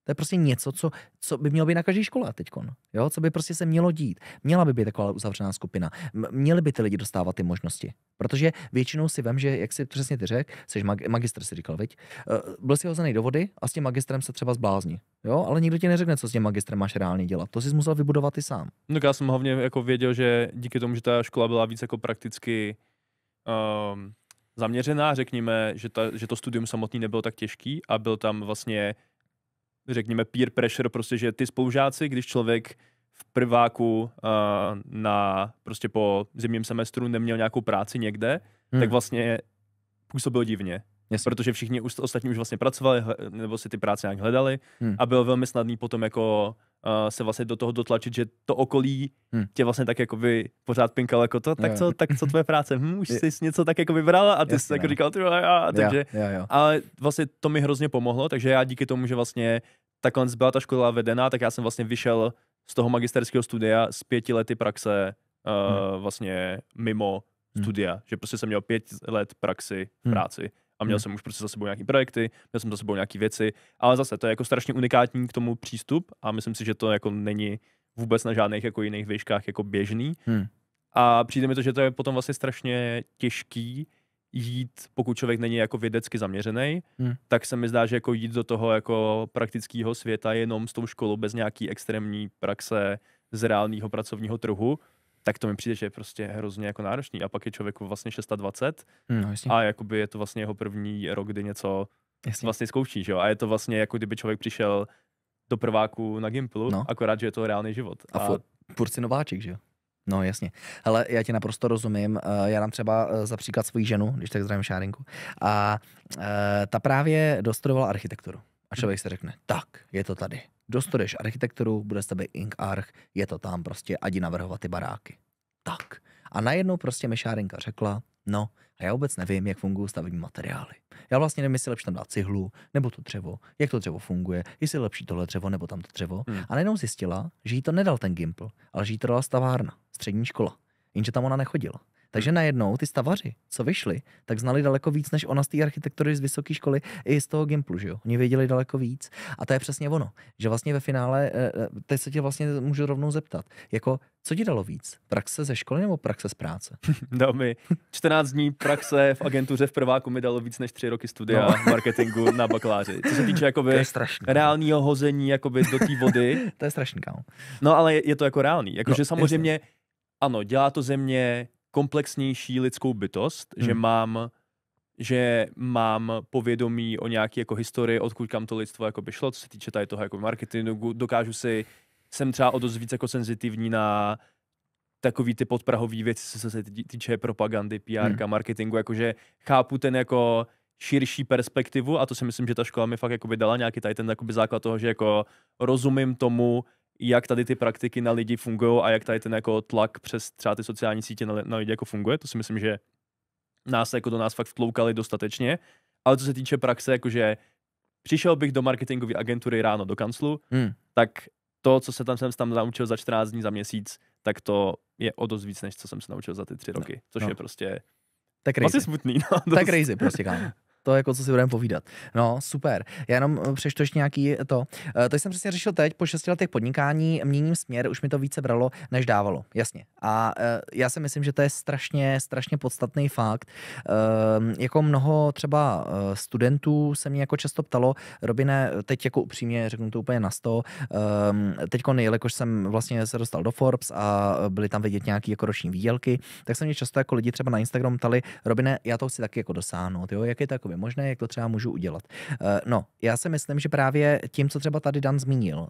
To je prostě něco, co by mělo být na každé škole teďkon. Jo? Co by prostě se mělo dít. Měla by být taková uzavřená skupina. Měli by ty lidi dostávat ty možnosti. Protože většinou si vem, že, jak si přesně ty řekl, jsi magistr, si říkal, viď? Byl si hozený do vody a s tím magistrem se třeba zblázní. Jo? Ale nikdo ti neřekne, co s tím magistrem máš reálně dělat. To jsi musel vybudovat ty sám. No já jsem hlavně jako věděl, že díky tomu, že ta škola byla víc jako prakticky zaměřená, řekněme, že to studium samotný nebylo tak těžký a byl tam vlastně řekněme peer pressure, prostě, že ty spolužáci, když člověk v prváku prostě po zimním semestru neměl nějakou práci někde, tak vlastně působil divně. Yes. Protože všichni ostatní už vlastně pracovali, nebo si ty práce nějak hledali a bylo velmi snadný potom jako se vlastně do toho dotlačit, že to okolí tě vlastně tak jako by pořád pinkal jako to, tak co tvoje práce, už jsi něco tak jako vybrala a ty jsi jako říkal, takže, ale vlastně to mi hrozně pomohlo, takže já díky tomu, že vlastně takhle byla ta škola vedená, tak já jsem vlastně vyšel z toho magisterského studia z 5 lety praxe vlastně mimo studia, že prostě jsem měl 5 let praxi v práci. A měl jsem už prostě za sebou nějaký projekty, měl jsem za sebou nějaký věci, ale zase to je jako strašně unikátní k tomu přístup a myslím si, že to jako není vůbec na žádných jako jiných výškách jako běžný. A přijde mi to, že to je potom vlastně strašně těžký jít, pokud člověk není jako vědecky zaměřený, tak se mi zdá, že jako jít do toho jako praktického světa jenom s tou školou bez nějaký extrémní praxe z reálného pracovního trhu, tak to mi přijde, že je prostě hrozně jako náročný. A pak je člověku vlastně 26 a jakoby je to vlastně jeho první rok, kdy něco vlastně zkouší, že jo? A je to vlastně jako kdyby člověk přišel do prváku na Gimplu, akorát, že je to reálný život. A furt si nováček, že jo? No jasně. Hele, já ti naprosto rozumím. Já dám třeba za příklad svoji ženu, když tak zdravím Šárinku. A ta právě dostudovala architekturu. A člověk si řekne, tak, je to tady. Dostuduješ architekturu, bude z tebe Ink Arch, je to tam prostě, ať navrhovat ty baráky. Tak. A najednou prostě mi Šárinka řekla, no, a já vůbec nevím, jak fungují stavební materiály. Já vlastně nevím, jestli lepší tam dát cihlu, nebo to dřevo, jak to dřevo funguje, jestli je lepší tohle dřevo, nebo tamto dřevo. A najednou zjistila, že jí to nedal ten Gimpl, ale že jí to dala stavárna, střední škola. Jenže tam ona nechodila. Takže najednou ty stavaři, co vyšli, tak znali daleko víc, než ona z té architektury z vysoké školy i z toho Gimplu, že jo. Oni věděli daleko víc. A to je přesně ono, že vlastně ve finále, teď se tě vlastně můžu rovnou zeptat, jako, co ti dalo víc? Praxe ze školy nebo praxe z práce? Dal mi 14 dní praxe v agentuře v prváku mi dalo víc než 3 roky studia v marketingu na bakaláři. Co se týče jakoby reálního hození jakoby do té vody. To je strašný, kámo. No ale je to jako reálný. Jakože samozřejmě, ano, dělá to ze mě komplexnější lidskou bytost, že mám že mám povědomí o nějaké jako historii, odkud kam to lidstvo jako by šlo, co se týče tady toho jako marketingu, jsem třeba o dost víc jako senzitivní na takový ty podprahový věci, co se týče propagandy, PR, marketingu, jakože chápu ten jako širší perspektivu a to si myslím, že ta škola mi fakt jakoby dala nějaký tady ten jakoby základ toho, že jako rozumím tomu, jak tady ty praktiky na lidi fungují a jak tady ten jako tlak přes třeba ty sociální sítě na lidi jako funguje. To si myslím, že do nás fakt vtloukali dostatečně. Ale co se týče praxe, jakože přišel bych do marketingové agentury ráno do kanclu, tak to, co jsem tam naučil za 14 dní, za měsíc, tak to je o dost víc, než co jsem se naučil za ty 3 roky. Což je prostě asi smutný. To je crazy prostě, kámo. To jako, co si budeme povídat. No, super. Já jenom přečtu ještě nějaký to. To jsem přesně řešil teď, po 6 letech podnikání, měním směr, už mi to více bralo, než dávalo. Jasně. A já si myslím, že to je strašně podstatný fakt. Jako mnoho třeba studentů se mě jako často ptalo, Robine, teď jako upřímně, řeknu to úplně na 100, teďko jelikož jsem vlastně se dostal do Forbes a byly tam vidět nějaký jako roční výdělky, tak se mě často jako lidi třeba na Instagram ptali, Robine, já to chci taky jako dosáhnout, jo, jak je to jako možné, jak to třeba můžu udělat. No, já si myslím, že právě tím, co třeba tady Dan zmínil,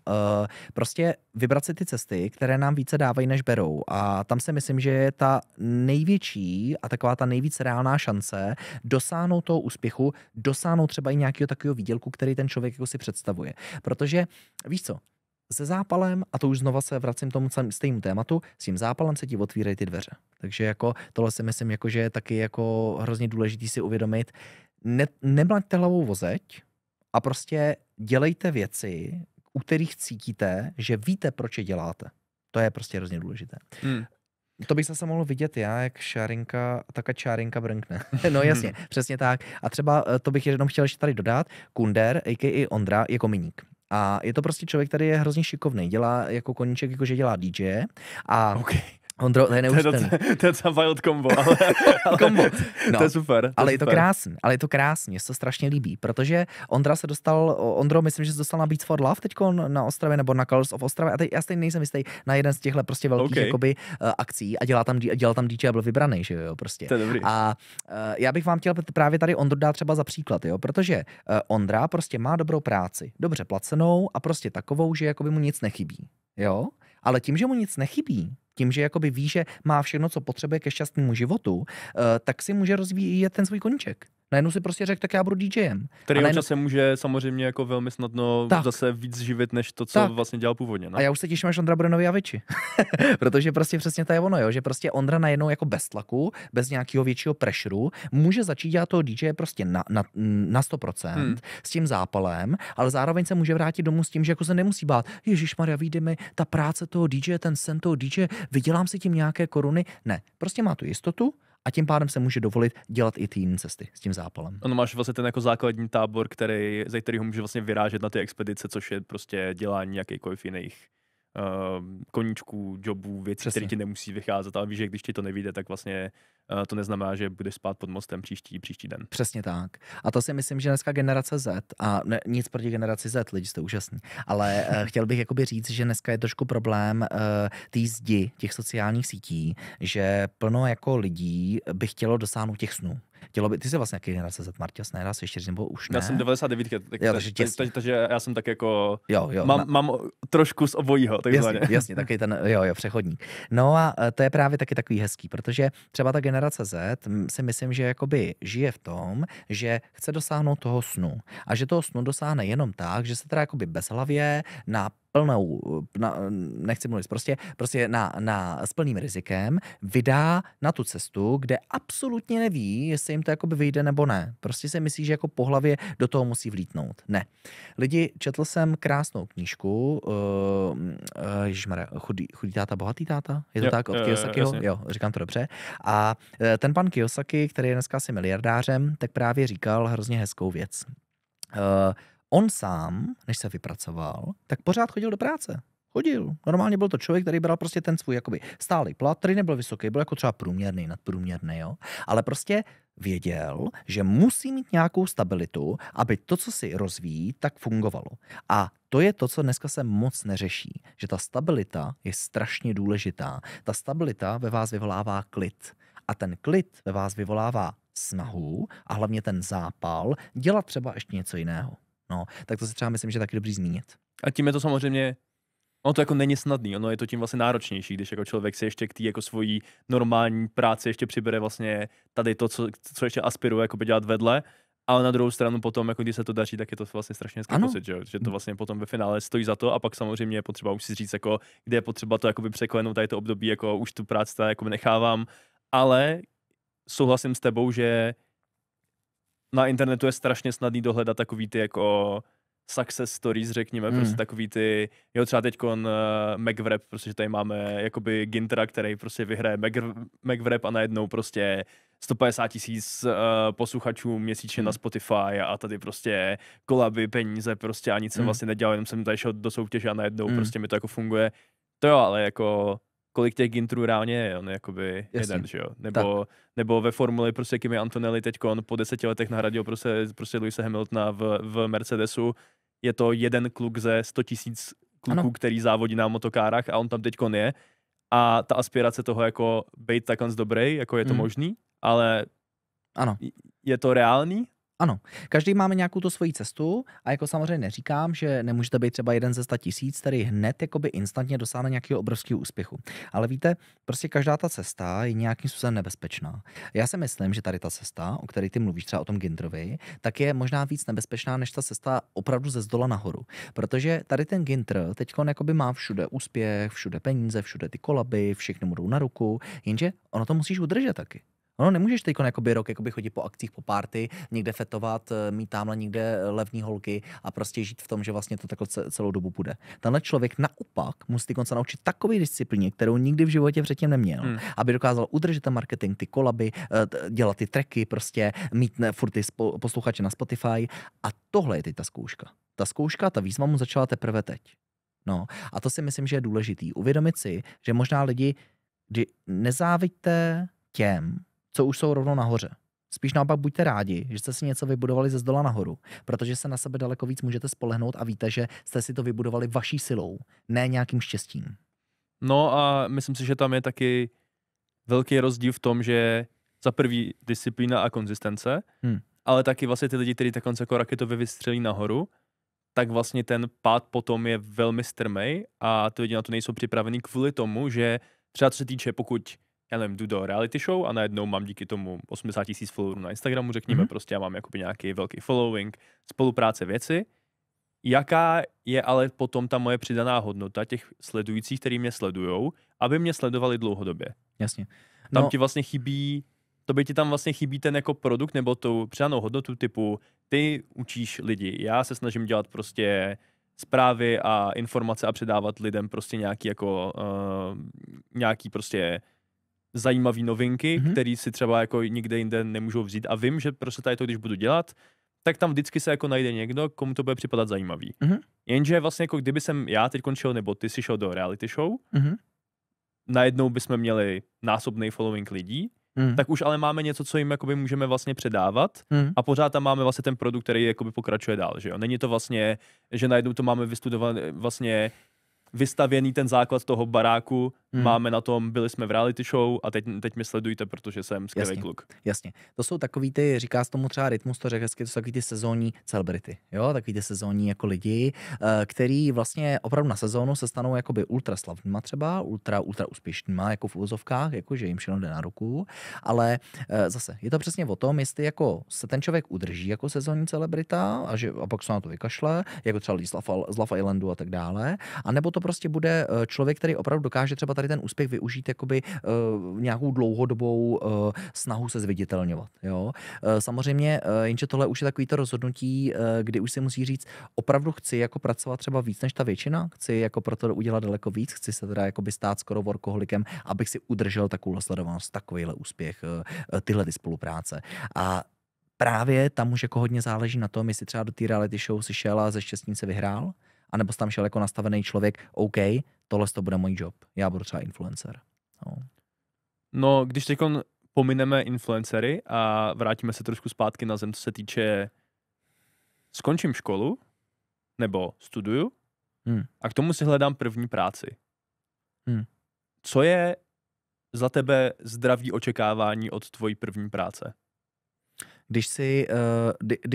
prostě vybrat si ty cesty, které nám více dávají, než berou. A tam si myslím, že je ta největší a taková ta nejvíc reálná šance dosáhnout toho úspěchu, dosáhnout třeba i nějakého takového výdělku, který ten člověk jako si představuje. Protože, víš co, se zápalem, a to už znova se vracím tomu stejnému tématu, s tím zápalem se ti otvírají ty dveře. Takže jako tohle si myslím, jako, že je taky jako hrozně důležitý si uvědomit. Nemlaďte hlavou o zeď a prostě dělejte věci, u kterých cítíte, že víte, proč je děláte. To je prostě hrozně důležité. To bych zase mohl vidět já, jak taká čárinka brnkne. No jasně, přesně tak. A třeba to bych jenom chtěl ještě tady dodat, Kunder, a.k.a. Ondra, je kominík. A je to prostě člověk, který je hrozně šikovný. Dělá jako koníček, jakože dělá DJ. A Ondro, to je neuvěřitelný. To je docela wild combo. Combo. No, to je super. Ale je to krásný, mně se to strašně líbí, protože Ondro, myslím, že se dostal na Beats for Love teďko na Ostravě, nebo na Colors of Ostravě, a teď já stejně nejsem jistý na jeden z těchhle prostě velkých jakoby, akcí a dělal tam DJ a byl vybraný, že jo, prostě. To je dobrý. A já bych vám chtěl právě tady Ondro dát třeba za příklad, jo, protože Ondra prostě má dobrou práci, dobře placenou a prostě takovou, že jakoby mu nic nechybí, jo, ale tím, že mu nic nechybí, tím, že jakoby ví, že má všechno, co potřebuje ke šťastnému životu, tak si může rozvíjet ten svůj koníček. Najednou si prostě řekl, tak já budu DJem. Který časem může samozřejmě jako velmi snadno zase víc živit, než to, co vlastně dělal původně. No? A já už se těším, až Ondra bude nový Avicii. Protože prostě přesně to je ono, jo? Že prostě Ondra najednou jako bez tlaku, bez nějakého většího pressureu, může začít dělat toho DJ prostě na 100%, s tím zápalem, ale zároveň se může vrátit domů s tím, že jako se nemusí bát, ježišmarja, vyjde mi ta práce toho DJ, ten sen toho DJ, vydělám si tím nějaké koruny. Ne, prostě má tu jistotu, a tím pádem se může dovolit dělat i ty jiné cesty s tím zápalem. Ono máš vlastně ten jako základní tábor, ze kterého může vlastně vyrážet na ty expedice, což je prostě dělání jakýchkoliv jiných koníčků, jobů, věcí, které ti nemusí vycházet, ale víš, že když ti to nevyjde, tak vlastně to neznamená, že budeš spát pod mostem příští den. Přesně tak. A to si myslím, že dneska generace Z, a ne, nic proti generaci Z, lidi jste úžasní, ale chtěl bych jakoby říct, že dneska je trošku problém té zdi těch sociálních sítí, že plno jako lidí by chtělo dosáhnout těch snů. Ty jsi vlastně jaký generace Z, Marťas, ne? Dá se ještě říct, nebo už ne? Já jsem 99, takže já jsem tak jako, jo, mám trošku z obojího, takzvaně. Jasně, taky ten, přechodník. No a to je právě taky takový hezký, protože třeba ta generace Z si myslím, že jakoby žije v tom, že chce dosáhnout toho snu. A že toho snu dosáhne jenom tak, že se teda jakoby bezhlavě nechci mluvit, prostě s plným rizikem vydá na tu cestu, kde absolutně neví, jestli jim to jakoby vyjde nebo ne. Prostě si myslí, že jako po hlavě do toho musí vlítnout. Ne. Lidi, četl jsem krásnou knížku, ježišmarja, chudý táta, bohatý táta? Je to tak? Od Kiyosakiho? Jo, říkám to dobře. A ten pan Kiyosaki, který je dneska asi miliardářem, tak právě říkal hrozně hezkou věc. On sám, než se vypracoval, tak pořád chodil do práce. Chodil. Normálně byl to člověk, který bral prostě ten svůj jakoby stálý plat, který nebyl vysoký, byl jako třeba průměrný, nadprůměrný, jo. Ale prostě věděl, že musí mít nějakou stabilitu, aby to, co si rozvíjí, tak fungovalo. A to je to, co dneska se moc neřeší. Že ta stabilita je strašně důležitá. Ta stabilita ve vás vyvolává klid. A ten klid ve vás vyvolává snahu a hlavně ten zápal dělat třeba ještě něco jiného. No, tak to si třeba myslím, že je taky dobrý zmínit. A tím je to samozřejmě, ono to jako není snadný, ono je to tím vlastně náročnější, když jako člověk si ještě k té jako svojí normální práci ještě přibere vlastně tady to, co ještě aspiruje jako by dělat vedle, ale na druhou stranu potom, jako když se to daří, tak je to vlastně strašně hezký pocit, že to vlastně potom ve finále stojí za to a pak samozřejmě je potřeba už si říct, jako, kde je potřeba to jakoby překlenout tady to období, jako už tu práci tady jako nechávám, ale souhlasím s tebou, že na internetu je strašně snadný dohledat takový ty jako success stories, řekněme, prostě takový ty, jo, třeba teďkon McWrap, protože tady máme jakoby Gintera, který prostě vyhraje McWrap a najednou prostě 150 000 posluchačů měsíčně na Spotify a tady prostě kolaby, peníze, prostě a nic jsem vlastně nedělal, jenom jsem tady šel do soutěže a najednou prostě mi to jako funguje. To jo, ale jako kolik těch Ginterů reálně je, on jakoby jeden, že jo, nebo ve formuli prostě Kimi Antonelli teďkon po 10 letech nahradil prostě Lewise Hamiltona v Mercedesu, je to jeden kluk ze 100 000 kluků, který závodí na motokárách a on tam teďkon je a ta aspirace toho jako být takhle dobrý, jako je to možný, ale je to reálný? Ano, každý máme nějakou tu svoji cestu a jako samozřejmě neříkám, že nemůžete být třeba jeden ze 100 000, který hned jakoby instantně dosáhne nějakého obrovského úspěchu. Ale víte, prostě každá ta cesta je nějakým způsobem nebezpečná. Já si myslím, že tady ta cesta, o které ty mluvíš, třeba o tom Ginterovi, tak je možná víc nebezpečná než ta cesta opravdu ze zdola nahoru. Protože tady ten Ginter teďkon jakoby má všude úspěch, všude peníze, všude ty kolaby, všechny mu jdou na ruku, jenže ono to musíš udržet taky. No, nemůžeš teď rok chodit po akcích, po party, někde fetovat, mít tamhle někde levní holky a prostě žít v tom, že vlastně to takhle celou dobu půjde. Tenhle člověk naopak musí se naučit takové disciplíně, kterou nikdy v životě předtím neměl, aby dokázal udržet ten marketing, ty kolaby, dělat ty tracky, prostě mít furt ty posluchače na Spotify. A tohle je teď ta zkouška. Ta zkouška, ta výzva mu začala teprve teď. No, a to si myslím, že je důležitý. Uvědomit si, že možná lidi, kdy nezáviďte těm, co už jsou rovnou nahoře. Spíš naopak buďte rádi, že jste si něco vybudovali ze zdola nahoru, protože se na sebe daleko víc můžete spolehnout a víte, že jste si to vybudovali vaší silou, ne nějakým štěstím. No a myslím si, že tam je taky velký rozdíl v tom, že za prvý disciplína a konzistence, ale taky vlastně ty lidi, kteří takhle jako raketově vystřelí nahoru, tak vlastně ten pád potom je velmi strmej a ty lidi na to nejsou připravení kvůli tomu, že třeba co se týče, pokud já nevím, jdu do reality show a najednou mám díky tomu 80 000 followerů na Instagramu, řekněme, prostě já mám jakoby nějaký velký following, spolupráce, věci. Jaká je ale potom ta moje přidaná hodnota těch sledujících, který mě sledujou, aby mě sledovali dlouhodobě? Jasně. Tam ti vlastně chybí, ti tam vlastně chybí ten jako produkt nebo tu přidanou hodnotu typu ty učíš lidi, já se snažím dělat prostě zprávy a informace a předávat lidem prostě nějaký jako nějaký prostě zajímavý novinky, které si třeba jako nikde jinde nemůžou vzít a vím, že prostě tady to, když budu dělat, tak tam vždycky se jako najde někdo, komu to bude připadat zajímavý. Jenže vlastně jako kdyby jsem já teď končil, nebo ty si šel do reality show, najednou bychom měli násobný following lidí, tak už ale máme něco, co jim jakoby můžeme vlastně předávat a pořád tam máme vlastně ten produkt, který jakoby pokračuje dál, že jo. Není to vlastně, že najednou to máme vystudované vlastně vystavěný ten základ toho baráku, máme na tom, byli jsme v reality show a teď mě sledujte, protože jsem skvělý kluk. Jasně. To jsou takový ty, říká se tomu třeba Rytmus, to řekl hezky, to jsou takový ty sezónní celebrity, jo, takový ty sezónní jako lidi, který vlastně opravdu na sezónu se stanou jakoby ultra slavnýma třeba, ultra úspěšnýma, jako v uvozovkách, jako že jim všechno jde na ruku, ale zase je to přesně o tom, jestli jako se ten člověk udrží jako sezónní celebrita a pak se na to vykašle, jako třeba lidi z Love Islandu a tak dále, anebo to prostě bude člověk, který opravdu dokáže třeba tady ten úspěch využít jakoby nějakou dlouhodobou snahu se zviditelňovat. Jo? Samozřejmě, jenže tohle už je takový to rozhodnutí, kdy už si musí říct, opravdu chci jako pracovat třeba víc než ta většina, chci jako proto udělat daleko víc, chci se teda jakoby stát skoro workoholikem, abych si udržel takovou sledovanost, takovýhle úspěch, tyhle ty spolupráce. A právě tam už jako hodně záleží na tom, jestli třeba do té reality show si šel a ze štěstím se vyhrál, anebo tam šel jako nastavený člověk, OK, tohle to bude můj job, já budu třeba influencer. No, když teď pomineme influencery a vrátíme se trošku zpátky na zem, co se týče skončím školu, nebo studuju a k tomu si hledám první práci. Co je za tebe zdravý očekávání od tvojí první práce? když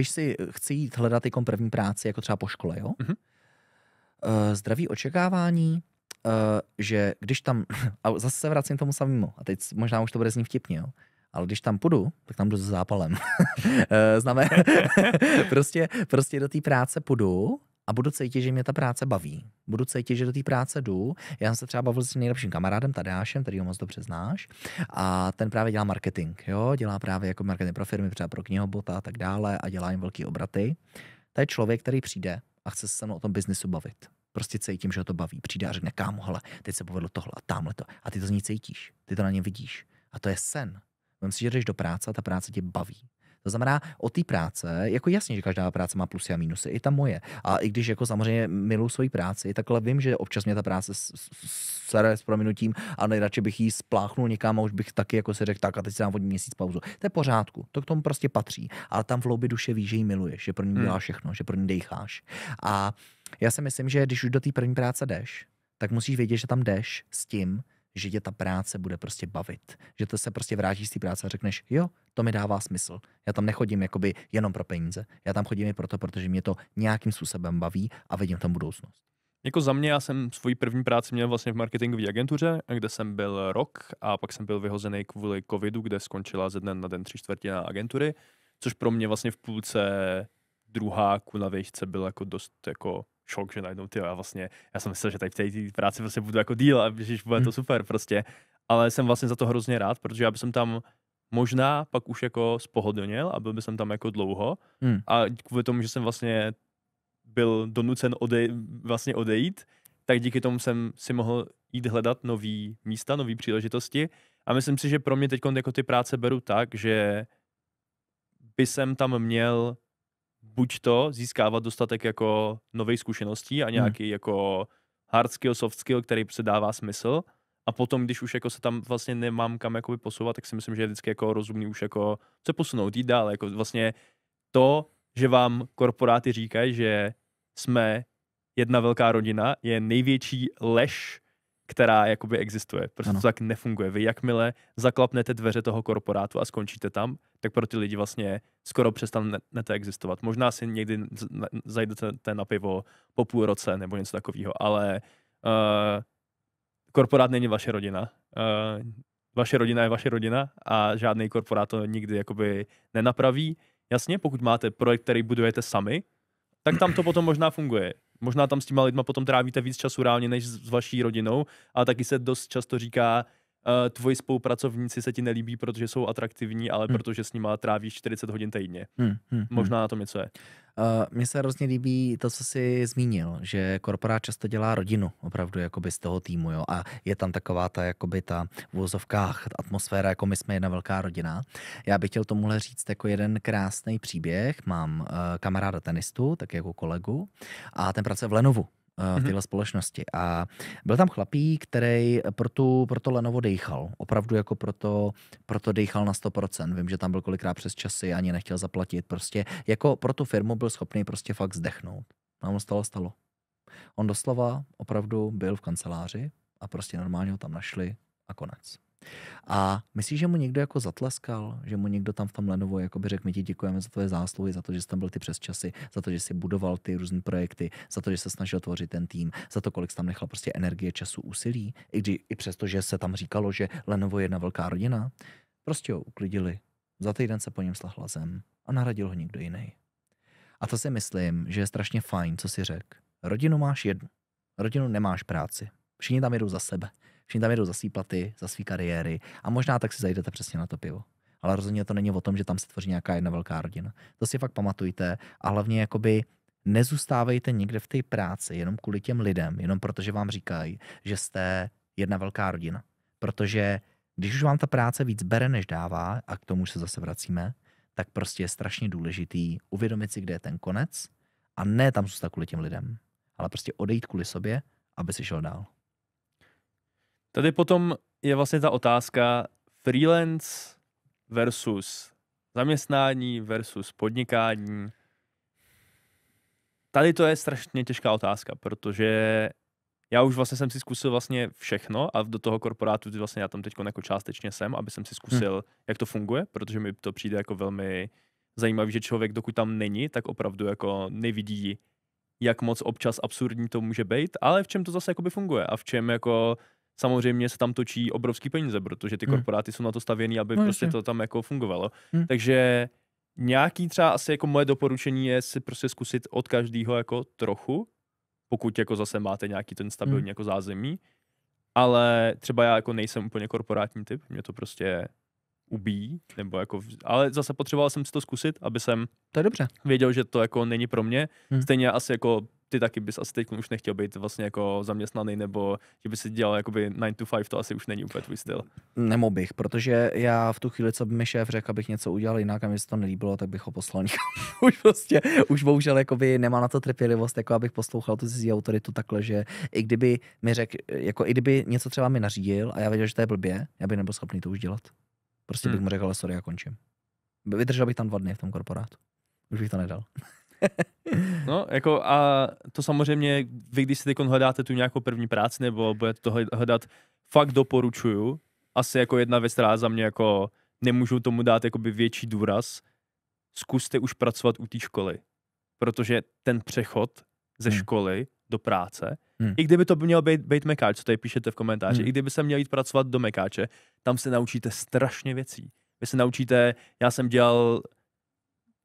si chci jít hledat jako první práci, jako třeba po škole, jo? Zdraví očekávání, že když tam, a zase se vracím k tomu samému, a teď možná už to bude znít vtipně, jo? Ale když tam půjdu, tak tam jdu se zápalem. Znamená, prostě do té práce půjdu a budu cítit, že mě ta práce baví. Budu cítit, že do té práce jdu. Já jsem se třeba bavil s nejlepším kamarádem Tadeášem, který ho moc dobře znáš. A ten právě dělá marketing. Jo? Dělá právě jako marketing pro firmy, třeba pro knihobota a tak dále a dělá jim velký obraty. To je člověk, který přijde a chce se mnou o tom biznisu bavit. Prostě cítím, že ho to baví. Přijde a řekne, kámo, hele, teď se povedlo tohle a tamhle to. A ty to z ní cítíš. Ty to na něm vidíš. A to je sen. Vem si, že jdeš do práce a ta práce tě baví. To znamená, o té práce, jako jasně, že každá práce má plusy a mínusy, i ta moje. A i když jako samozřejmě miluji svoji práci, takhle vím, že občas mě ta práce sere s prominutím a nejradši bych jí spláchnul někam a už bych taky jako si řekl, tak a teď si dám měsíc pauzu. To je pořádku, to k tomu prostě patří. Ale tam v hloubi duše víš, že ji miluješ, že pro ní děláš všechno, že pro ní dejcháš. A já si myslím, že když už do té první práce jdeš, tak musíš vědět, že tam jdeš s tím, že tě ta práce bude prostě bavit. Že to se prostě vrátíš z té práce a řekneš, jo, to mi dává smysl. Já tam nechodím jakoby jenom pro peníze. Já tam chodím i proto, protože mě to nějakým způsobem baví a vidím tam budoucnost. Jako za mě, já jsem svoji první práci měl vlastně v marketingové agentuře, kde jsem byl rok a pak jsem byl vyhozený kvůli covidu, kde skončila ze dne na den 3/4 agentury, což pro mě vlastně v půlce druháku na výšce byl jako dost jako šok, že najednou já jsem myslel, že tady v té práci prostě budu jako díl a že bude to super prostě, ale jsem vlastně za to hrozně rád, protože já bych tam možná pak už jako spohodlněl a byl bych tam jako dlouho a kvůli tomu, že jsem vlastně byl donucen odejít, tak díky tomu jsem si mohl jít hledat nový místa, nový příležitosti a myslím si, že pro mě teď jako ty práce beru tak, že by jsem tam měl buď to získávat dostatek jako nových zkušeností a nějaký jako hard skill, soft skill, který se dává smysl. A potom, když už jako se tam vlastně nemám kam jakoby posouvat, tak si myslím, že je vždycky jako rozumný už jako se posunout, jít dál. Jako vlastně to, že vám korporáty říkají, že jsme jedna velká rodina, je největší lež, která jakoby existuje. Prostě to tak nefunguje. Vy jakmile zaklapnete dveře toho korporátu a skončíte tam, tak pro ty lidi vlastně skoro přestanete existovat. Možná si někdy zajdete na pivo po půl roce nebo něco takového, ale korporát není vaše rodina. Vaše rodina je vaše rodina a žádný korporát to nikdy jakoby nenapraví. Jasně, pokud máte projekt, který budujete sami, tak tam to potom možná funguje. Možná tam s těma lidma potom trávíte víc času reálně než s vaší rodinou, ale taky se dost často říká, tvoji spolupracovníci se ti nelíbí, protože jsou atraktivní, ale protože s nima trávíš 40 hodin týdně. Možná na tom něco je. Mně se hrozně líbí to, co jsi zmínil, že korporát často dělá rodinu opravdu jakoby z toho týmu, jo, a je tam taková ta jakoby ta v uvozovkách atmosféra, jako my jsme jedna velká rodina. Já bych chtěl tomuhle říct jako jeden krásný příběh. Mám kamaráda tenistu, tak jako kolegu, a ten pracuje v Lenovu. V téhle společnosti. A byl tam chlapík, který pro to Lenovo dejchal. Opravdu jako proto dejchal na 100%. Vím, že tam byl kolikrát přes časy, ani nechtěl zaplatit. Prostě jako pro tu firmu byl schopný prostě fakt zdechnout. A mu stalo. On doslova opravdu byl v kanceláři a prostě normálně ho tam našli a konec. A myslíš, že mu někdo jako zatleskal, že mu někdo tam v tom Lenovo jakoby řekl, my ti děkujeme za tvoje zásluhy, za to, že jsi tam byl ty přesčasy, za to, že jsi budoval ty různé projekty, za to, že se snažil tvořit ten tým, za to, kolik jsi tam nechal prostě energie, času, úsilí, i přesto, že se tam říkalo, že Lenovo je jedna velká rodina, prostě ho uklidili. Za týden se po něm slahla zem a nahradil ho někdo jiný. A to si myslím, že je strašně fajn, co si řekl. Rodinu máš jednu. Rodinu nemáš práci. Všichni tam jedou za sebe. Všichni tam jedou za svý platy, za svý kariéry a možná tak si zajdete přesně na to pivo. Ale rozhodně to není o tom, že tam se tvoří nějaká jedna velká rodina. To si fakt pamatujte a hlavně jakoby nezůstávejte někde v té práci jenom kvůli těm lidem, jenom protože vám říkají, že jste jedna velká rodina. Protože když už vám ta práce víc bere, než dává, a k tomu už se zase vracíme, tak prostě je strašně důležitý uvědomit si, kde je ten konec a ne tam zůstat kvůli těm lidem, ale prostě odejít kvůli sobě, aby si šel dál. Tady potom je vlastně ta otázka freelance versus zaměstnání versus podnikání. Tady to je strašně těžká otázka, protože já už vlastně jsem si zkusil vlastně všechno a do toho korporátu vlastně já tam teď jako částečně jsem, aby jsem si zkusil, jak to funguje, protože mi to přijde jako velmi zajímavý, že člověk, dokud tam není, tak opravdu jako nevidí, jak moc občas absurdní to může být, ale v čem to zase jakoby funguje a v čem jako samozřejmě se tam točí obrovský peníze, protože ty korporáty jsou na to stavěný, aby prostě to tam jako fungovalo. Takže nějaký třeba asi jako moje doporučení je si prostě zkusit od každého jako trochu, pokud jako zase máte nějaký ten stabilní jako zázemí, ale třeba já jako nejsem úplně korporátní typ, mě to prostě ubíjí, nebo jako, ale zase potřeboval jsem si to zkusit, aby jsem to je dobře. Věděl, že to jako není pro mě. Stejně asi jako ty taky bys asi teď už nechtěl být vlastně jako zaměstnaný, nebo že by si dělal jakoby 9 to 5, to asi už není úplně tvůj styl. Nemohl bych, protože já v tu chvíli, co by mi šéf řekl, abych něco udělal jinak a mi se to nelíbilo, tak bych ho poslal už bohužel jakoby nemá na to trpělivost, jako abych poslouchal tu cizí autoritu takhle, že i kdyby mi řekl, jako i kdyby něco třeba mi nařídil a já věděl, že to je blbě, já bych nebyl schopný to už dělat. Prostě bych mu řekl, ale sorry, já končím. Vydržel bych tam 2 dny v tom korporátu. Už bych to nedal. No, jako a to samozřejmě, vy když si teď hledáte tu nějakou první práci, nebo budete to hledat, fakt doporučuju. Asi jako jedna věc, která za mě jako nemůžu tomu dát jakoby větší důraz. Zkuste už pracovat u té školy. Protože ten přechod ze školy do práce, i kdyby to měl být mekáč, co tady píšete v komentáři, i kdyby se měl jít pracovat do mekáče, tam se naučíte strašně věcí. Vy se naučíte, já jsem dělal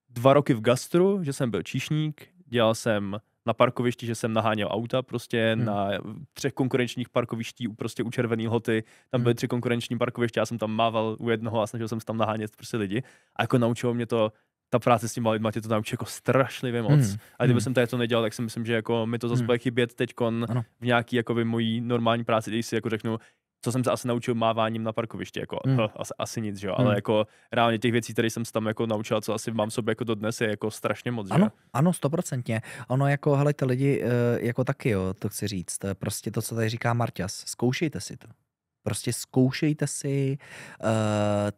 2 roky v gastru, že jsem byl číšník, dělal jsem na parkovišti, že jsem naháněl auta prostě na 3 konkurenčních parkoviští prostě u Červený Lhoty, tam byly 3 konkurenční parkoviště, já jsem tam mával u jednoho a snažil jsem se tam nahánět prostě lidi a jako naučilo mě to, ta práce s těma lidma tě to naučí jako strašlivě moc. A kdyby jsem tady to nedělal, tak si myslím, že jako mi to zase bude chybět teďkon v nějaký jakoby mojí normální práci, když si jako řeknu, co jsem se asi naučil máváním na parkovišti, jako asi nic, že jo, ale jako reálně těch věcí, které jsem se tam jako naučil, co asi mám sobě jako dodnes, je jako strašně moc, že? Ano, 100%. Ono jako, hele, ty lidi jako taky, jo, to chci říct, to je prostě to, co tady říká Marťas, zkoušejte si to. Prostě zkoušejte si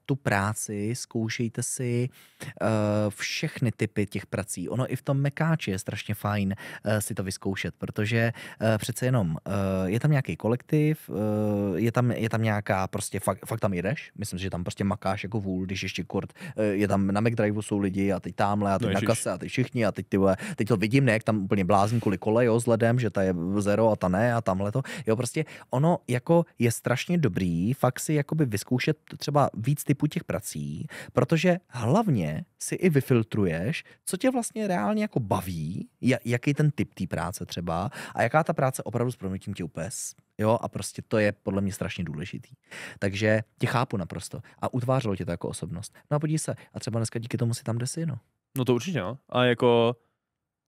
tu práci, zkoušejte si všechny typy těch prací. Ono i v tom mekáči je strašně fajn si to vyzkoušet, protože přece jenom je tam nějaký kolektiv, je tam nějaká, prostě fakt tam jedeš, myslím si, že tam prostě makáš jako vůl, když ještě kurt, je tam na McDriveu jsou lidi a teď tamhle a teď na kase a teď všichni a teď to vidím, ne, jak tam úplně blázní kvůli kole, jo, s ledem, že ta je zero a ta ne a tamhle to, jo, prostě ono jako je strašně dobrý fakt si jakoby vyzkoušet třeba víc typů těch prací, protože hlavně si i vyfiltruješ, co tě vlastně reálně jako baví, jaký ten typ té práce třeba a jaká ta práce opravdu s proměnutím tě úplně, jo, a prostě to je podle mě strašně důležitý. Takže tě chápu naprosto a utvářelo tě to jako osobnost. No a podívej se, a třeba dneska díky tomu si tam, kde jsi, no. No to určitě, no. A jako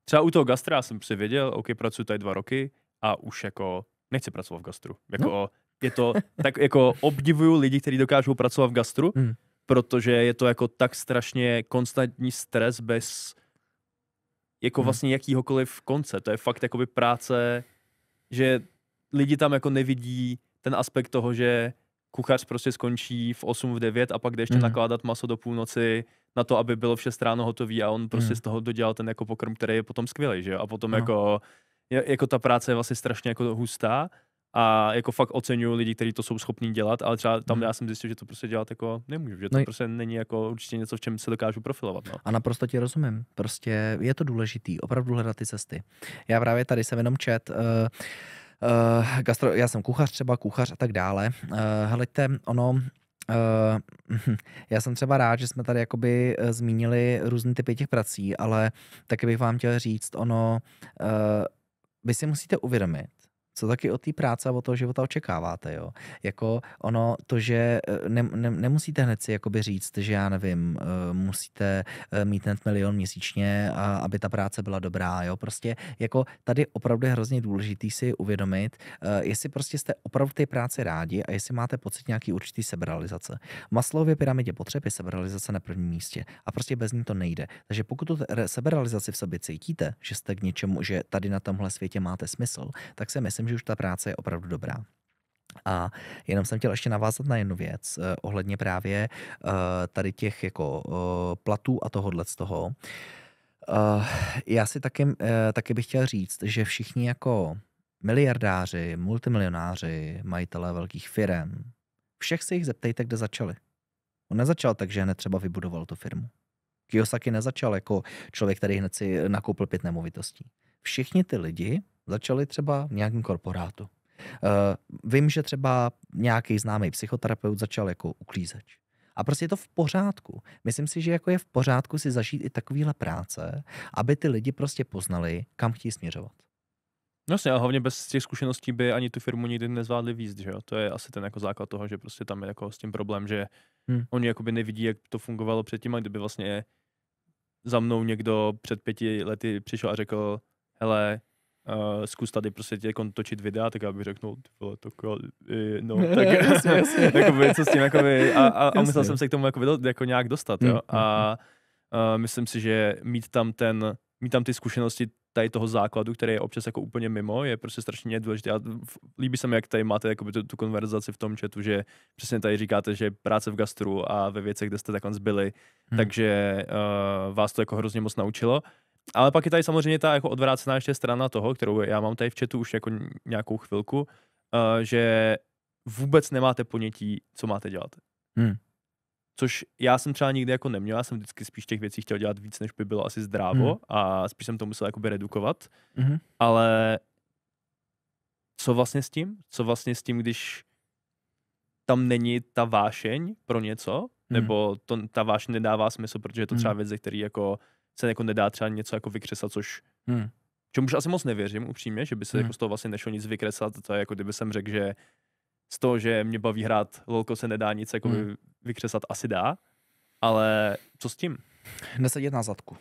třeba u toho gastra jsem si věděl, OK, pracuji tady 2 roky a už jako nechci pracovat v gastru. Jako je to, tak jako obdivuju lidi, kteří dokážou pracovat v gastru, protože je to jako tak strašně konstantní stres bez jako vlastně jakýhokoliv konce. To je fakt jakoby práce, že lidi tam jako nevidí ten aspekt toho, že kuchař prostě skončí v 8, v 9 a pak jde ještě nakládat maso do půlnoci na to, aby bylo v 6 ráno hotový a on prostě z toho dodělal ten jako pokrm, který je potom skvělý, že jo? A potom jako ta práce je vlastně strašně jako hustá a jako fakt oceňuju lidi, kteří to jsou schopní dělat, ale třeba tam já jsem zjistil, že to prostě dělat jako nemůžu, že to prostě není jako určitě něco, v čem se dokážu profilovat. No. A naprosto ti rozumím. Prostě je to důležitý, opravdu hledat ty cesty. Já právě tady jsem jenom čet, já jsem kuchař a tak dále. Heleďte, ono, já jsem třeba rád, že jsme tady jakoby zmínili různý typy těch prací, ale taky bych vám chtěl říct, ono, vy si musíte uvědomit, co taky od té práce a od toho života očekáváte, jo. Jako ono to, že nemusíte hned si jakoby říct, že já nevím, musíte mít ten 1 milion měsíčně, aby ta práce byla dobrá, jo. Prostě jako tady opravdu je hrozně důležitý si uvědomit, jestli prostě jste opravdu v té práci rádi a jestli máte pocit nějaký určitý seberealizace. V Maslowově pyramidě potřeb je seberealizace na prvním místě a prostě bez ní to nejde. Takže pokud tu seberealizaci v sobě cítíte, že jste k něčemu, že tady na tomhle světě máte smysl, tak si myslím, že už ta práce je opravdu dobrá. A jenom jsem chtěl ještě navázat na jednu věc ohledně právě tady těch jako platů a tohodle z toho. Já si taky bych chtěl říct, že všichni jako miliardáři, multimilionáři, majitelé velkých firem, všech se jich zeptejte, kde začali. On nezačal tak, že hned třeba vybudoval tu firmu. Kiyosaki nezačal jako člověk, který hned si nakoupil 5 nemovitostí. Všichni ty lidi začali třeba v nějakém korporátu. Vím, že třeba nějaký známý psychoterapeut začal jako uklízeč. A prostě je to v pořádku. Myslím si, že jako je v pořádku si zažít i takovýhle práce, aby ty lidi prostě poznali, kam chtějí směřovat. Vlastně, a hlavně bez těch zkušeností by ani tu firmu nikdy nezvládli víc, že jo? To je asi ten jako základ toho, že prostě tam je jako s tím problém, že oni jakoby nevidí, jak to fungovalo předtím, a kdyby vlastně za mnou někdo před 5 lety přišel a řekl, hele, zkus tady prostě točit videa, tak já bych řekl, no, tak jakoby, co s tím, jakoby, a musel jsem se k tomu jako nějak dostat, jo? A myslím si, že mít tam ty zkušenosti tady toho základu, který je občas jako úplně mimo, je prostě strašně důležité. A líbí se mi, jak tady máte jakoby tu konverzaci v tom chatu, že přesně tady říkáte, že práce v gastru a ve věcech, kde jste takhle zbyli, takže vás to jako hrozně moc naučilo. Ale pak je tady samozřejmě ta jako odvrácená ještě strana toho, kterou já mám tady v chatu už jako nějakou chvilku, že vůbec nemáte ponětí, co máte dělat. Což já jsem třeba nikdy jako neměl, já jsem vždycky spíš těch věcí chtěl dělat víc, než by bylo asi zdrávo a spíš jsem to musel jakoby redukovat. Ale co vlastně s tím? Co vlastně s tím, když tam není ta vášeň pro něco? Nebo ta vášeň nedává smysl, protože je to třeba věc, ze který jako se jako nedá třeba něco jako vykresat, což čemuž asi moc nevěřím upřímně, že by se jako z toho vlastně nešlo nic vykresat. To je jako kdyby jsem řekl, že z toho, že mě baví hrát lolko, se nedá nic jako vykřesat, asi dá, ale co s tím? Nesedět na zadku.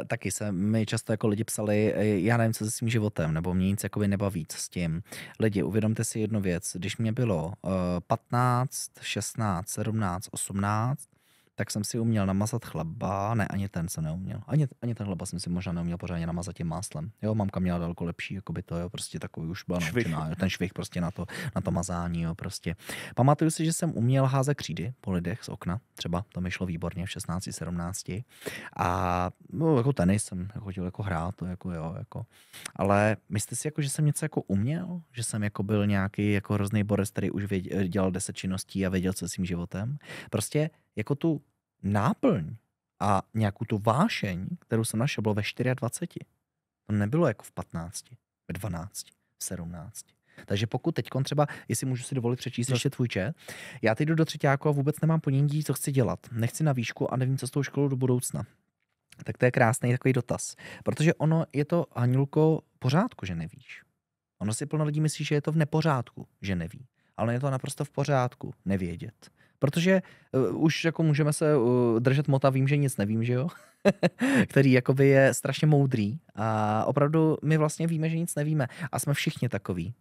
Taky se mi často jako lidi psali, já nevím, co se svým životem, nebo mě nic jakoby nebaví, co s tím. Lidi, uvědomte si jednu věc, když mě bylo 15, 16, 17, 18, tak jsem si uměl namazat chleba, ne, ani ten jsem neuměl. Ani ten chleba jsem si možná neuměl pořádně namazat tím máslem. Jo, mamka měla daleko lepší, jakoby to, jo, prostě takový už byla naučená, ten švih prostě na to mazání, jo, prostě. Pamatuju si, že jsem uměl házet křídy po lidech z okna, třeba, to mi šlo výborně v 16, 17. A no, jako tenis jsem chodil jako hrát, to jako jo, jako. Ale myslíte si, jako, že jsem něco jako uměl? Že jsem jako byl nějaký jako hrozný borec, který už dělal 10 činností a věděl, co s svým životem? Prostě jako tu náplň a nějakou tu vášeň, kterou jsem našel, bylo ve 24. To nebylo jako v 15, ve 12, v 17. Takže pokud teďkon třeba, jestli můžu si dovolit přečíst ještě tvůj chat, já teď jdu do třetíku a vůbec nemám ponětí, co chci dělat. Nechci na výšku a nevím, co s tou školou do budoucna. Tak to je krásný takový dotaz. Protože ono je to, Hanulko, pořádku, že nevíš. Ono si plno lidí myslí, že je to v nepořádku, že neví. Ale je to naprosto v pořádku nevědět. Protože už jako můžeme se držet mota, vím, že nic nevím, že jo? Který jakoby je strašně moudrý a opravdu my vlastně víme, že nic nevíme a jsme všichni takový.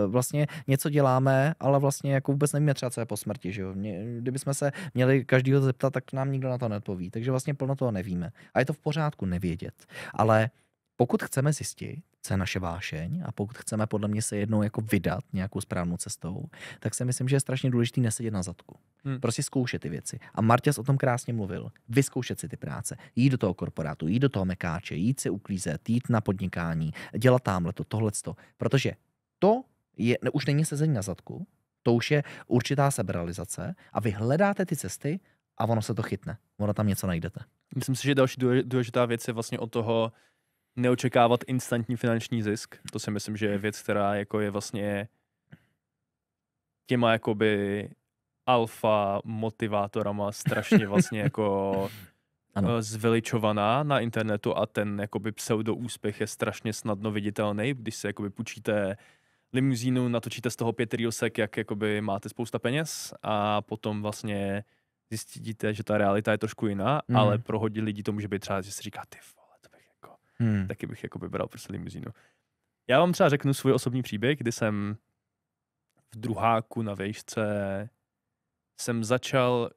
Vlastně něco děláme, ale vlastně jako vůbec nevíme třeba, co je po smrti, že jo? Kdybychom se měli každýho zeptat, tak nám nikdo na to neodpoví. Takže vlastně plno toho nevíme. A je to v pořádku nevědět. Ale pokud chceme zjistit, co je naše vášeň a pokud chceme podle mě se jednou jako vydat nějakou správnou cestou, tak si myslím, že je strašně důležité nesedět na zadku. Prostě zkoušet ty věci. A Marťas o tom krásně mluvil. Vyzkoušet si ty práce. Jít do toho korporátu, jít do toho mekáče, jít si uklízet, jít na podnikání, dělat támhleto, tohleto. Protože to je, už není sezení na zadku, to už je určitá seberalizace a vy hledáte ty cesty a ono se to chytne. Ono tam něco najdete. Myslím si, že další důležitá věc je vlastně od toho neočekávat instantní finanční zisk. To si myslím, že je věc, která jako je vlastně těma jakoby alfa motivátorama strašně vlastně jako zveličovaná na internetu a ten jakoby pseudo úspěch je strašně snadno viditelný, když se jakoby půjčíte limuzínu, natočíte z toho 5 reelsek, jak jakoby máte spousta peněz a potom vlastně zjistíte, že ta realita je trošku jiná, ale pro hodně lidí to může být třeba, že si říká, ty vole, to bych jako, taky bych jakoby bral prostě limuzínu. Já vám třeba řeknu svůj osobní příběh, kdy jsem v druháku na vejšce jsem začal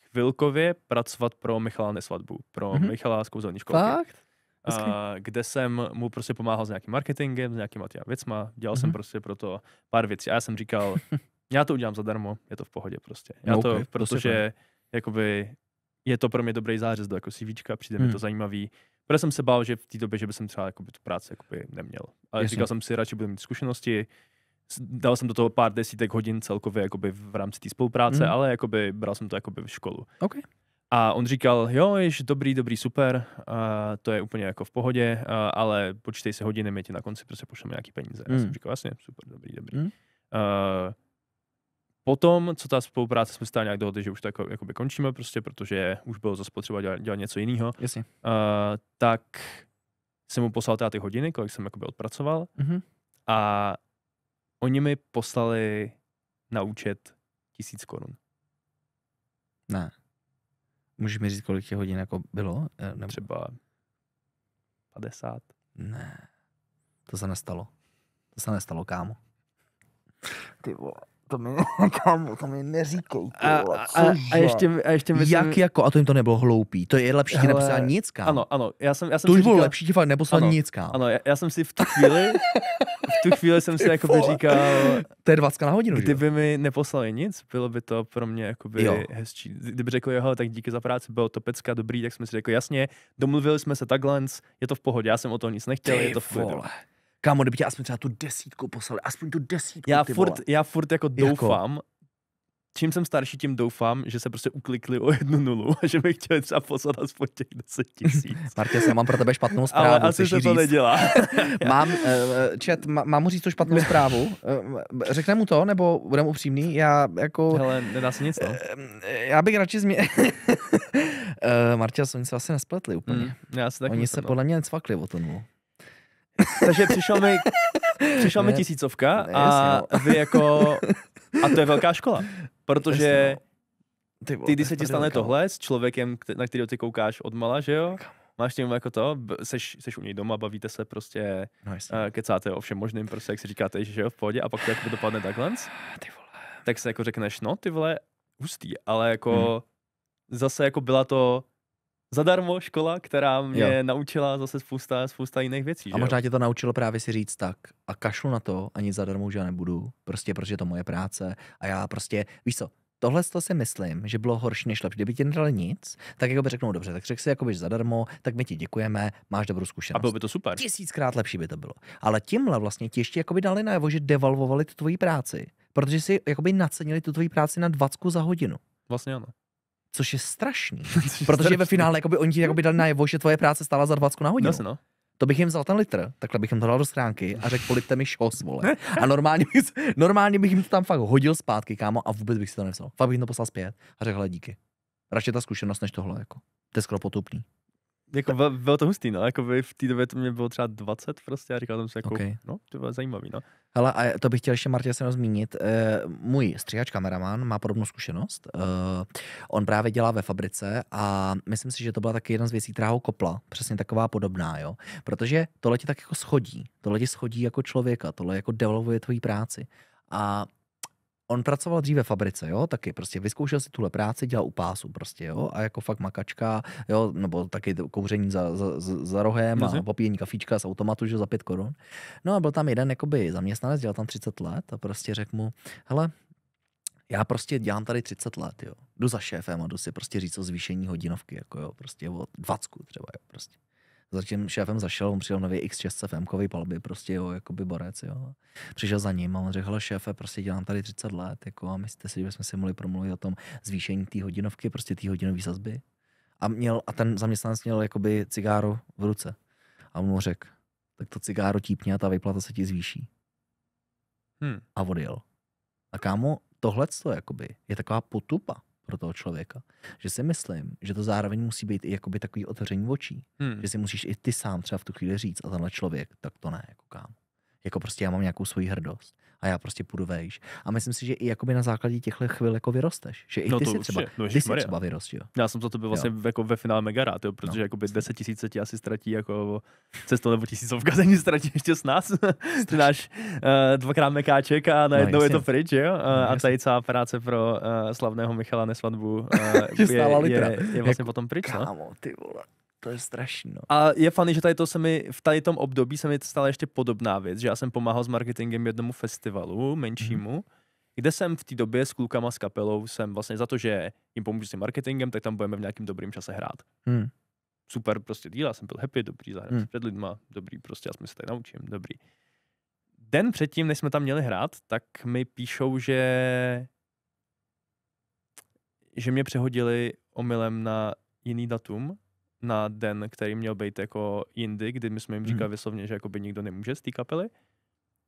chvilkově pracovat pro Michala Nesvadbu, pro Michala z kouzelní školky. Fakt? Kde jsem mu prostě pomáhal s nějakým marketingem, s nějakýma těma věcma, dělal jsem prostě pro to pár věcí a já jsem říkal, já to udělám zadarmo, je to v pohodě prostě. Já to, protože jakoby je to pro mě dobrý zářez do jako CVčka, přijde mi to zajímavý. Protože jsem se bál, že v té době, že by jsem třeba jakoby tu práci jakoby neměl. Ale říkal jsem si, radši budu mít zkušenosti. Dal jsem do toho pár desítek hodin celkově jakoby v rámci té spolupráce, ale jakoby bral jsem to jakoby v školu. Okay. A on říkal, jo, jež dobrý, super, to je úplně jako v pohodě, ale počítej si hodiny, my ti na konci prostě pošleme nějaký peníze. Já jsem říkal, jasně, super, dobrý. Potom, co ta spolupráce jsme stále nějak dohodli, že už to jakoby končíme prostě, protože už bylo zase potřeba dělat něco jiného. Jasně. Tak jsem mu poslal ty hodiny, kolik jsem jakoby odpracoval. A oni mi poslali na účet 1000 korun. Ne. Můžeš mi říct, kolik těch hodin jako bylo? Nebo... Třeba 50. Ne. To se nestalo, kámo. Ty vole. To mi neříkej, a ještě myslím... Jak jako? A to jim to nebylo hloupý. To je lepší ti napsat nic, kámo. Ano. Já jsem to už bylo lepší ti fakt neposlat nic, kámo. Ano, já jsem si v tu chvíli jsem si jakoby říkal... To je 20 na hodinu, kdyby mi neposlali nic, bylo by to pro mě jakoby hezčí. Kdyby řekl, jeho, tak díky za práci, bylo to pecka, dobrý, tak jsme si řekli, jasně, domluvili jsme se takhle, je to v pohodě, já jsem o toho nic nechtěl, je to v klidu. Kámo, kdyby tě aspoň třeba tu 10 poslali, aspoň tu 10. Já furt jako doufám, čím jsem starší, tím doufám, že se prostě uklikli o 1 nulu a že bych chtěl třeba poslat aspoň těch 10 000. Martěs, já mám pro tebe špatnou zprávu. Ale asi se to nedělá. Mám mu říct tu špatnou zprávu? Řekne mu to, nebo budeme upřímný? Já jako... Hele, nedá se nic, no. Já bych radši Martěs, oni se asi nespletli úplně. Oni se podle mě necvakli o to nulu. Takže přišla mi 1000 a vy jako... A to je velká škola, protože ty, když se ti stane tohle s člověkem, na kterého ty koukáš odmala, že jo? Máš tím jako to, seš u něj doma, bavíte se prostě, kecáte o všem možným, prostě jak si říkáte, že jo, v pohodě, a pak to jako dopadne takhle, tak se jako řekneš, no ty vole, hustý, ale jako zase jako byla to zadarmo škola, která mě naučila zase spousta jiných věcí. A možná tě to naučilo právě si říct tak, a kašlu na to, ani zadarmo už já nebudu, prostě protože je to moje práce a já prostě, víš co, tohle to si myslím, že bylo horší než lepší. Kdyby ti nedali nic, tak jako by řeknou dobře, tak řekl si jakoby zadarmo, tak my ti děkujeme, máš dobrou zkušenost. A bylo by to super. 1000krát lepší by to bylo. Ale tímhle vlastně ti ještě jakoby dali najevo, že devalvovali tu tvoji práci, protože si jakoby nacenili tu tvoji práci na 20 za hodinu. Vlastně ano. Což je strašný, protože ve finále jakoby, oni ti jakoby dali najevo, že tvoje práce stála za 20 na hodinu. No. To bych jim vzal ten litr, takhle bych jim to dal do schránky a řekl, polipte mi šos, vole. A normálně bych jim to tam fakt hodil zpátky, kámo, a vůbec bych si to nevzal. Fakt bych jim to poslal zpět a řekl, hele, díky. Radši ta zkušenost než tohle, jako. To je skoro potupný. Jako bylo to hustý, no, jako v té době to mě bylo třeba 20 prostě a říkal jsem si jako, no, to bylo zajímavý, no. Hele, a to bych chtěl ještě, Martě, se zmínit. Můj stříhač, kameraman, má podobnou zkušenost. On právě dělá ve fabrice a myslím si, že to byla taky jedna z věcí, která ho kopla. Přesně taková podobná, jo. Protože tohle ti tak jako schodí. Tohle ti schodí jako člověka, tohle jako devalvuje tvoji práci. A on pracoval dříve ve fabrice, jo, taky prostě vyzkoušel si tuhle práci, dělal u pásu prostě, jo, a jako fakt makačka, jo, nebo taky kouření za rohem a popíjení kafíčka z automatu, že za 5 korun. No a byl tam jeden jakoby zaměstnanec, dělal tam 30 let a prostě řekl mu, hele, já prostě dělám tady 30 let, jo, jdu za šéfem a jdu si prostě říct o zvýšení hodinovky, jako jo, prostě o 20 třeba, jo, prostě. Za tím šéfem zašel, on přijel nový X6 FMkový palby, prostě jo, jakoby borec, jo. Přišel za ním a on řekl, hele šéfe, prostě dělám tady 30 let, jako a myslíte si, že bychom si mohli promluvit o tom zvýšení té hodinovky, prostě té hodinové sazby. A ten zaměstnanec měl jakoby cigáro v ruce. A on mu řekl, tak to cigáro típně a ta výplata se ti zvýší. A odjel. A kámo, tohleto jakoby je taková potupa pro toho člověka, že si myslím, že to zároveň musí být i jakoby takový otevření očí. Že si musíš i ty sám třeba v tu chvíli říct a tenhle člověk, tak to ne, jako kámo. Jako prostě já mám nějakou svoji hrdost a já prostě půjdu vejš. A myslím si, že i jakoby na základě těchto chvíl jako vyrosteš. Že i ty si třeba vyrost, jo. Já jsem to byl vlastně jako ve finále mega rád, jo, protože jakoby 10 000 ti asi ztratí jako cestou nebo 1000 se mi ztratí ještě s nás. Ty dáš dvakrát mekáček a najednou je to pryč, jo. A tady celá práce pro slavného Michala Nesvadbu je vlastně potom pryč, no. Kámo, ty vole. To je strašný, no. A je funny, že v tady tom období se mi stala ještě podobná věc, že já jsem pomáhal s marketingem jednomu festivalu, menšímu, kde jsem v té době s klukama s kapelou jsem vlastně za to, že jim pomůžu s tím marketingem, tak tam budeme v nějakým dobrým čase hrát. Super prostě díl, já jsem byl happy, dobrý, zahrát před lidma, dobrý, prostě já jsme se tady naučím, dobrý. Den předtím, než jsme tam měli hrát, tak mi píšou, že mě přehodili omylem na jiný datum, na den, který měl být jako jindy, kdy my jsme jim říkali vyslovně, že jakoby nikdo nemůže z té kapely.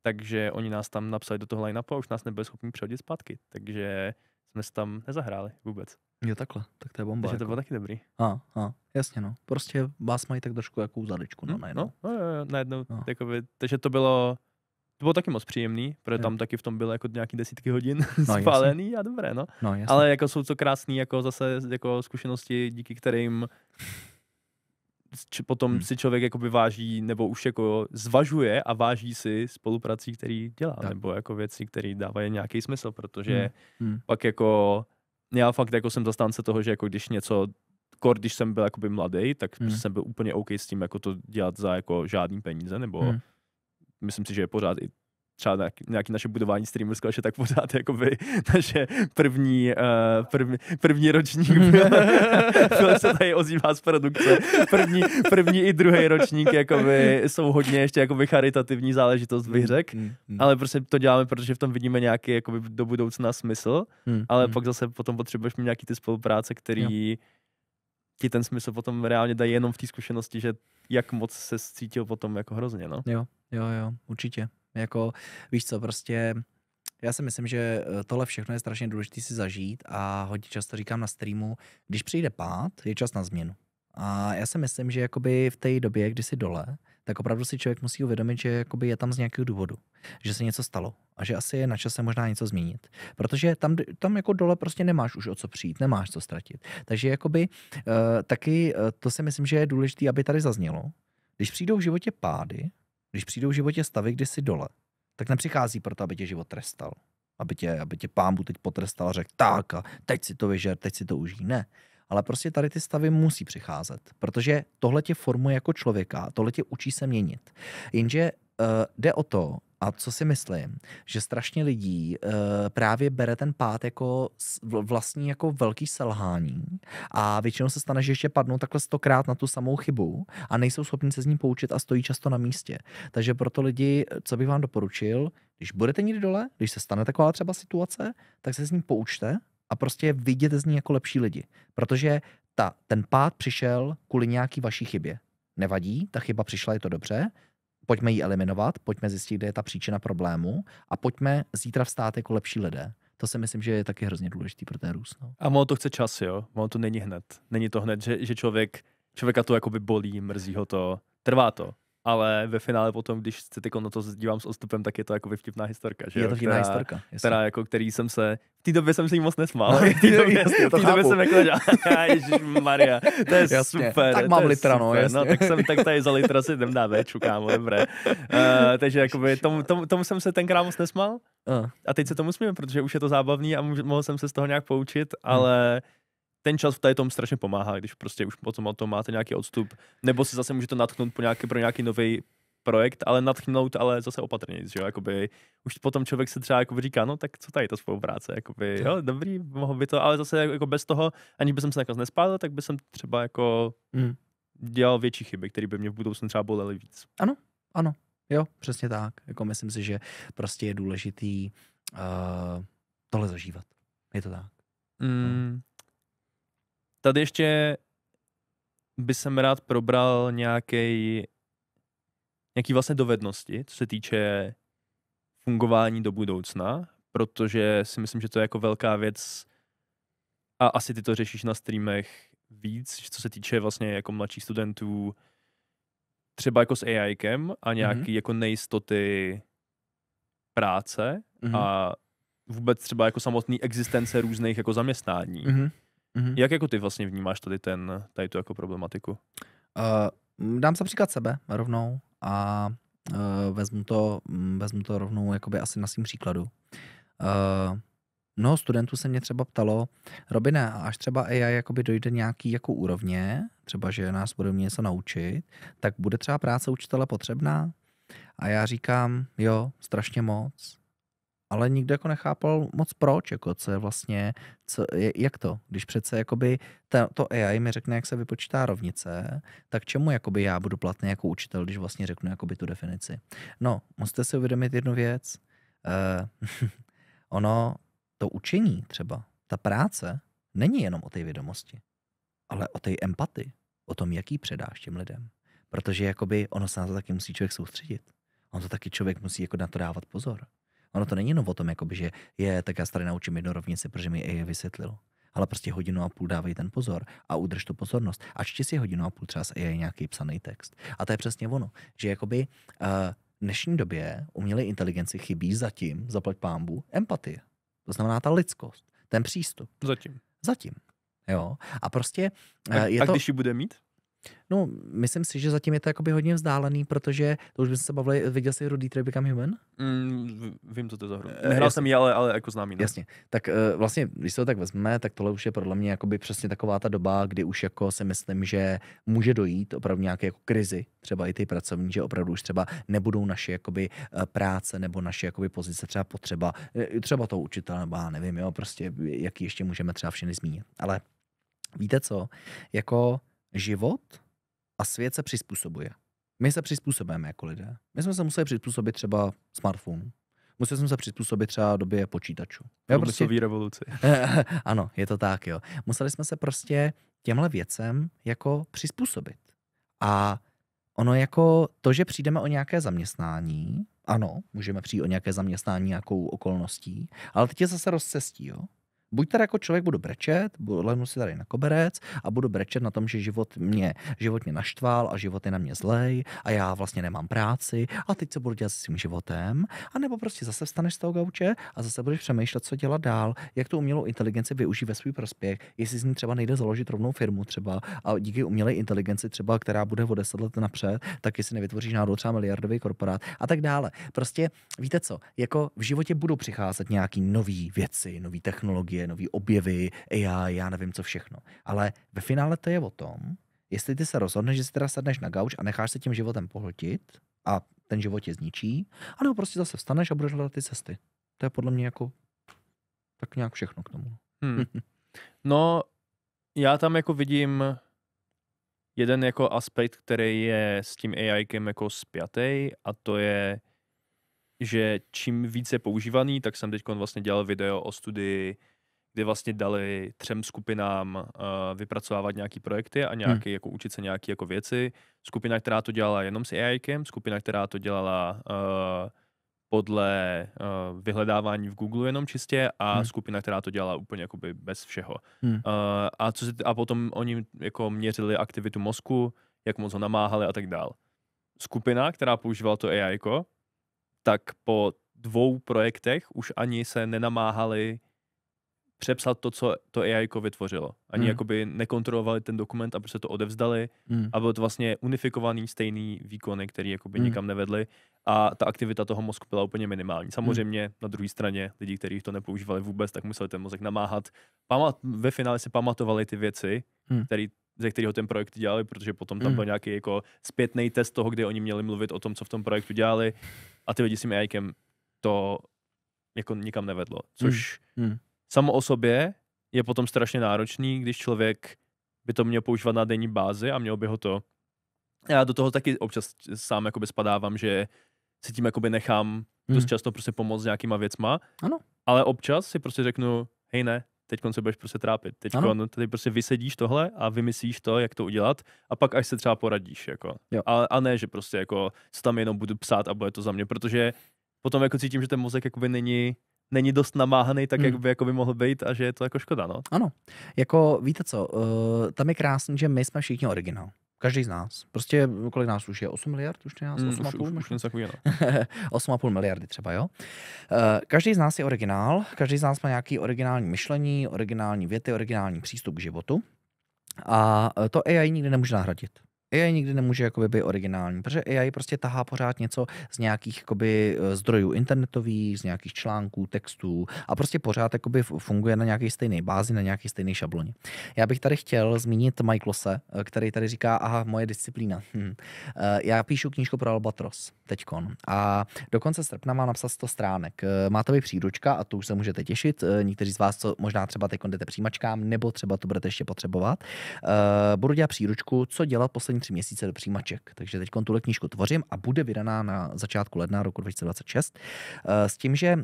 Takže oni nás tam napsali do toho line-upu a už nás nebyli schopni přehodit zpátky. Takže jsme se tam nezahráli vůbec. Jo, takhle, tak to je bomba. Takže jako. to bylo taky dobrý. Jasně, no. Prostě vás mají tak trošku jakou zadečku, no, najednou. Najednou, No. jakoby, takže to bylo taky moc příjemný, protože tam taky v tom bylo jako nějaký desítky hodin spálený a dobré, no. Jasně. Ale jako jsou to krásný jako zase jako zkušenosti, díky kterým potom si člověk jakoby váží, nebo už jako zvažuje a váží si spoluprací, který dělá, tak. nebo jako věci, které dávají nějaký smysl, protože pak jako já fakt jako jsem zastánce toho, že jako když něco, když jsem byl jakoby mladý, tak jsem byl úplně OK s tím jako to dělat za jako žádný peníze, nebo myslím si, že je pořád i třeba nějaký naše budování streamerského, že tak pořád jakoby naše první ročník byl se tady ozývá z produkce. První i druhý ročník jakoby jsou hodně ještě jakoby charitativní záležitost, bych řekl. Ale prostě to děláme, protože v tom vidíme nějaký jakoby do budoucna smysl, ale pak zase potom potřebuješ mít nějaký ty spolupráce, který ti ten smysl potom reálně dají jenom v té zkušenosti, že jak moc se cítil potom jako hrozně, no. Jo, určitě. Jako, víš co, prostě já si myslím, že tohle všechno je strašně důležité si zažít a hodně často říkám na streamu, když přijde pád, je čas na změnu. A já si myslím, že jakoby v té době, kdy jsi dole, tak opravdu si člověk musí uvědomit, že jakoby je tam z nějakého důvodu, že se něco stalo a že asi je na čase možná něco změnit. Protože tam jako dole prostě nemáš už o co přijít, nemáš co ztratit. Takže jakoby taky to si myslím, že je důležité, aby tady zaznělo. Když přijdou v životě pády, když přijdou v životě stavy, kdy jsi dole, tak nepřichází proto, aby tě život trestal. Aby tě pán Bůh teď potrestal a řekl tak a teď si to vyžer, teď si to užij. Ne. Ale prostě tady ty stavy musí přicházet, protože tohle tě formuje jako člověka, tohle tě učí se měnit. Jenže jde o to, a co si myslím, že strašně lidí právě bere ten pád jako vlastní jako velký selhání a většinou se stane, že ještě padnou takhle 100krát na tu samou chybu a nejsou schopni se z ní poučit a stojí často na místě. Takže proto lidi, co bych vám doporučil, když budete někdy dole, když se stane taková třeba situace, tak se z ní poučte a prostě viděte z ní jako lepší lidi. Protože ten pád přišel kvůli nějaký vaší chybě. Nevadí, ta chyba přišla, je to dobře, pojďme ji eliminovat, pojďme zjistit, kde je ta příčina problému a pojďme zítra vstát jako lepší lidé. To si myslím, že je taky hrozně důležitý pro ten růst. No. A ono to chce čas, jo? Ono to není hned. Není to hned, že člověka to jakoby bolí, mrzí ho to, trvá to. Ale ve finále potom, když se teď na to dívám s odstupem, tak je to jako vtipná historka. Že je to vtipná historka. Která jako, který jsem se, v té době jsem se jí moc nesmál. No, v té době jsem jako dělal, ježišmarja, to je jasně. Super. Tak mám litra, no, jasně. No, tak tady za litra si jdem dát véču, kámo, dobré. Takže jakoby tomu jsem se tenkrát moc nesmál. A teď se tomu smíme, protože už je to zábavný a mohl jsem se z toho nějak poučit, ale ten čas v tady tom strašně pomáhá, když prostě už potom o tom máte nějaký odstup, nebo si zase můžete natchnout pro nějaký nový projekt, ale natchnout, ale zase opatrně, že jo, jakoby už potom člověk se třeba jakoby říká, no tak co tady ta spolupráce, jakoby, jo, dobrý, mohl by to, ale zase jako bez toho, aniž by jsem se nakonec nespálil, tak by jsem třeba jako dělal větší chyby, které by mě v budoucnu třeba bolely víc. Ano, jo, přesně tak, jako myslím si, že prostě je důležitý tohle zažívat, je to tak. Tady ještě by jsem rád probral nějaký vlastně dovednosti, co se týče fungování do budoucna, protože si myslím, že to je jako velká věc a asi ty to řešíš na streamech víc, co se týče vlastně jako mladších studentů, třeba jako s AIkem a nějaký jako nejistoty práce a vůbec třeba jako samotný existence různých jako zaměstnání. Jak jako ty vlastně vnímáš tady tu jako problematiku? Dám se příklad sebe rovnou a vezmu to rovnou jakoby asi na svým příkladu. Mnoho studentů se mě třeba ptalo, Robine, až třeba AI jakoby dojde nějaký jako úrovně, třeba že nás bude něco naučit, tak bude třeba práce učitele potřebná? A já říkám, jo, strašně moc. Ale nikdo jako nechápal moc proč, jako co je vlastně, jak to, když přece jakoby to AI mi řekne, jak se vypočítá rovnice, tak čemu jakoby já budu platný jako učitel, když vlastně řeknu jakoby tu definici. No, musíte si uvědomit jednu věc. To učení třeba, ta práce, není jenom o té vědomosti. ale o té empatii, o tom, jaký předáš těm lidem. Protože jakoby ono se na to taky musí člověk soustředit. On to taky člověk musí jako na to dávat pozor. Ono to není jenom o tom, jakoby, že tak já se tady naučím jednu rovnici, protože mi AI vysvětlil. Ale prostě 1,5 hodiny dávej ten pozor a udrž tu pozornost. A čti si 1,5 hodiny třeba s AI nějaký psaný text. A to je přesně ono, že jakoby v dnešní době umělé inteligenci chybí zatím, zaplať pánbu, empatie. To znamená ta lidskost, ten přístup. Zatím. Jo. A prostě a když ji bude mít? No, myslím si, že zatím je to jakoby hodně vzdálený, protože to už bychom se bavili, viděl jsi hru Detroit Become Human? Vím, co to je za hru. Nehrál jsem ji, ale jako známý. Jasně. Tak vlastně, když se to tak vezme, tak tohle už je podle mě jakoby přesně taková ta doba, kdy už jako si myslím, že může dojít opravdu nějaké jako krizi, třeba i ty pracovní, že opravdu už třeba nebudou naše jakoby práce nebo naše jakoby pozice třeba potřeba, třeba toho učitele, nebo já nevím, jo, prostě jaký ještě můžeme třeba všechny zmínit. Ale víte co, jako život a svět se přizpůsobuje. My se přizpůsobujeme jako lidé. My jsme se museli přizpůsobit třeba smartphonu. Museli jsme se přizpůsobit třeba době počítačů. Průmyslový revoluci. Ano, je to tak, jo. Museli jsme se prostě těmhle věcem jako přizpůsobit. A ono jako to, že přijdeme o nějaké zaměstnání, ano, můžeme přijít o nějaké zaměstnání nějakou okolností, ale teď je zase rozcestí, jo. Buď tady jako člověk budu brečet, lehnu si tady na koberec a budu brečet na tom, že život mě naštval a život je na mě zlej a já vlastně nemám práci a teď co budu dělat s svým životem, a nebo prostě zase vstaneš z toho gauče a zase budeš přemýšlet, co dělat dál, jak tu umělou inteligenci využít ve svůj prospěch, jestli z ní třeba nejde založit rovnou firmu třeba a díky umělé inteligenci třeba, která bude o 10 let napřed, tak jestli nevytvoříš náhodou třeba miliardový korporát a tak dále. Prostě víte co, jako v životě budou přicházet nějaký nový věci, nový technologie, nový objevy, AI, já nevím co všechno. Ale ve finále to je o tom, jestli ty se rozhodneš, že si teda sedneš na gauč a necháš se tím životem pohltit a ten život tě zničí, anebo prostě zase vstaneš a budeš hledat ty cesty. To je podle mě jako tak nějak všechno k tomu. No, já tam jako vidím jeden jako aspekt, který je s tím AIkem jako spjatý, a to je, že čím více používaný, tak jsem teď vlastně dělal video o studii, kde vlastně dali 3 skupinám vypracovávat nějaký projekty a nějaký, jako učit se nějaké jako věci. Skupina, která to dělala jenom s AIkem, skupina, která to dělala podle vyhledávání v Google jenom čistě a skupina, která to dělala úplně jakoby bez všeho. A potom oni jako měřili aktivitu mozku, jak moc ho namáhali a tak dál. Skupina, která používala to AIko, tak po 2 projektech už ani se nenamáhali přepsat to, co to AIko vytvořilo. Ani jakoby nekontrolovali ten dokument a prostě to odevzdali a bylo to vlastně unifikovaný stejný výkony, který jakoby nikam nevedli a ta aktivita toho mozku byla úplně minimální. Samozřejmě na druhé straně lidi, kteří to nepoužívali vůbec, tak museli ten mozek namáhat. Ve finále si pamatovali ty věci, ze kterého ten projekt dělali, protože potom tam byl nějaký jako zpětný test toho, kde oni měli mluvit o tom, co v tom projektu dělali, a ty lidi s tím AIkem to jako nikam nevedlo. Což samo o sobě je potom strašně náročný, když člověk by to měl používat na denní bázi a měl by ho to. Já do toho taky občas sám jakoby spadávám, že si tím jakoby nechám dost často prostě pomoct s nějakýma věcma, ano. Ale občas si prostě řeknu, hej ne, teďkon se budeš prostě trápit. Teďkon tady prostě vysedíš tohle a vymyslíš to, jak to udělat, a pak až se třeba poradíš. Jako. A ne, že prostě jako tam jenom budu psát a bude to za mě, protože potom jako cítím, že ten mozek jakoby není dost namáhaný tak, jak by jako by mohl být, a že je to jako škoda, no. Ano. Jako víte co, tam je krásný, že my jsme všichni originál. Každý z nás. Prostě kolik nás už je? 8 miliard? Už nás? 8,5? Už něco takového. 8,5 miliardy třeba, jo? Každý z nás je originál. Každý z nás má nějaký originální myšlení, originální věty, originální přístup k životu. A to AI nikdy nemůže nahradit. AI nikdy nemůže jakoby být originální, protože AI prostě tahá pořád něco z nějakých jakoby zdrojů internetových, z nějakých článků, textů a prostě pořád jakoby funguje na nějaké stejné bázi, na nějaké stejné šabloně. Já bych tady chtěl zmínit Michaelose, který tady říká, aha, moje disciplína. Já píšu knížku pro Albatros teďkon a do konce srpna mám napsat 100 stránek. Má to být příručka a to už se můžete těšit. Někteří z vás, co možná třeba teď jdete přijímačkám, nebo třeba to budete ještě potřebovat. Budu dělat příručku, co dělat poslední 3 měsíce do přijímaček. Takže teď tuhle knížku tvořím a bude vydaná na začátku ledna roku 2026. S tím, že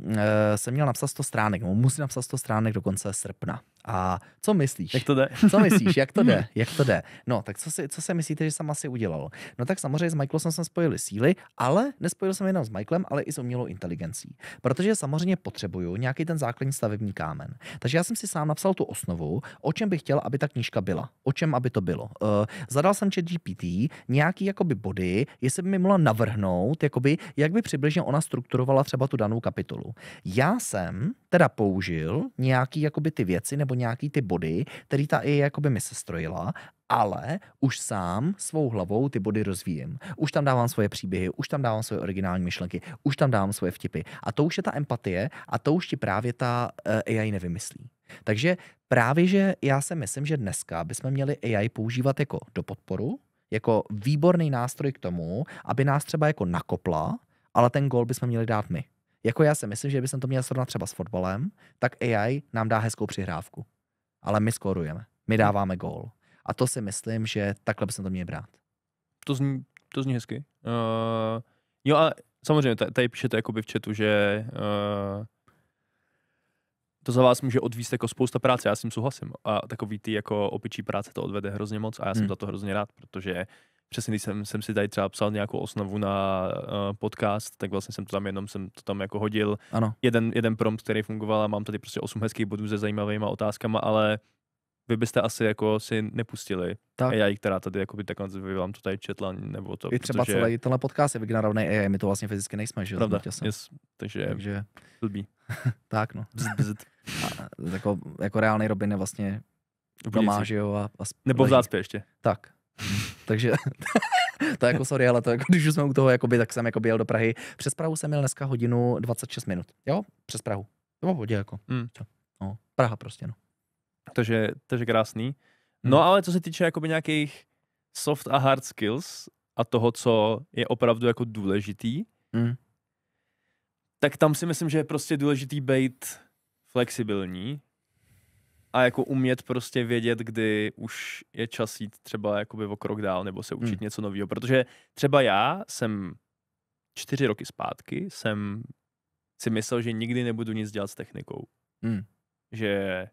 jsem měl napsat 100 stránek, musím napsat 100 stránek do konce srpna. A co myslíš? Jak to jde? Co myslíš, jak to jde? Jak to jde? No, tak co si myslíte, že jsem asi udělal? No tak samozřejmě s Michaelem jsem spojili síly, ale nespojil jsem jenom s Michaelem, ale i s umělou inteligencí. Protože samozřejmě potřebuju nějaký ten základní stavební kámen. Takže já jsem si sám napsal tu osnovu, o čem bych chtěl, aby ta knížka byla. O čem aby to bylo. Zadal jsem ChatGPT nějaký jakoby body, jestli by mi mohla navrhnout, jakoby, jak by přibližně ona strukturovala třeba tu danou kapitolu. Já jsem teda použil nějaký jakoby ty věci nebo nějaký ty body, který ta AI jakoby mi sestrojila, ale už sám svou hlavou ty body rozvíjím. Už tam dávám svoje příběhy, už tam dávám svoje originální myšlenky, už tam dávám svoje vtipy. A to už je ta empatie a to už ti právě ta AI nevymyslí. Takže právě, že já si myslím, že dneska bychom měli AI používat jako do podporu, jako výborný nástroj k tomu, aby nás třeba jako nakopla, ale ten gól bychom měli dát my. Jako já si myslím, že bychom to měli srovnat třeba s fotbalem, tak AI nám dá hezkou přihrávku. Ale my skórujeme. My dáváme gól. A to si myslím, že takhle bychom to měli brát. To zní hezky. Jo a samozřejmě tady píšete jakoby v chatu, že to za vás může odvíst jako spousta práce, já s tím souhlasím. A takový ty jako opičí práce to odvede hrozně moc a já jsem za to hrozně rád, protože přesně když jsem si tady třeba psal nějakou osnovu na podcast, tak vlastně jsem to tam jako hodil. Ano. Jeden prompt, který fungoval a mám tady prostě 8 hezkých bodů se zajímavými otázkama, ale vy byste asi jako si nepustili tak. AI, která tady jakoby takhle vám to tady četla, nebo to. I třeba protože... celý tenhle podcast je vygenerovaný AI, my to vlastně fyzicky nejsme, že? Pravda, yes, takže blbý. Tak no. Bzd. Jako reálný Robin je vlastně doma, že jo. Nebo v zácpě ještě. Tak. Takže to jako sorry, ale to jako, když už jsme u toho, jakoby, tak jsem jako jel do Prahy. Přes Prahu jsem měl dneska hodinu 26 minut. Jo, přes Prahu. To bylo v hodě jako. No, Praha prostě, no. Takže krásný. No ale co se týče jakoby nějakých soft a hard skills a toho, co je opravdu jako důležitý, tak tam si myslím, že je prostě důležitý být flexibilní a jako umět prostě vědět, kdy už je čas jít třeba jakoby o krok dál nebo se učit něco nového. Protože třeba já jsem 4 roky zpátky jsem si myslel, že nikdy nebudu nic dělat s technikou. Že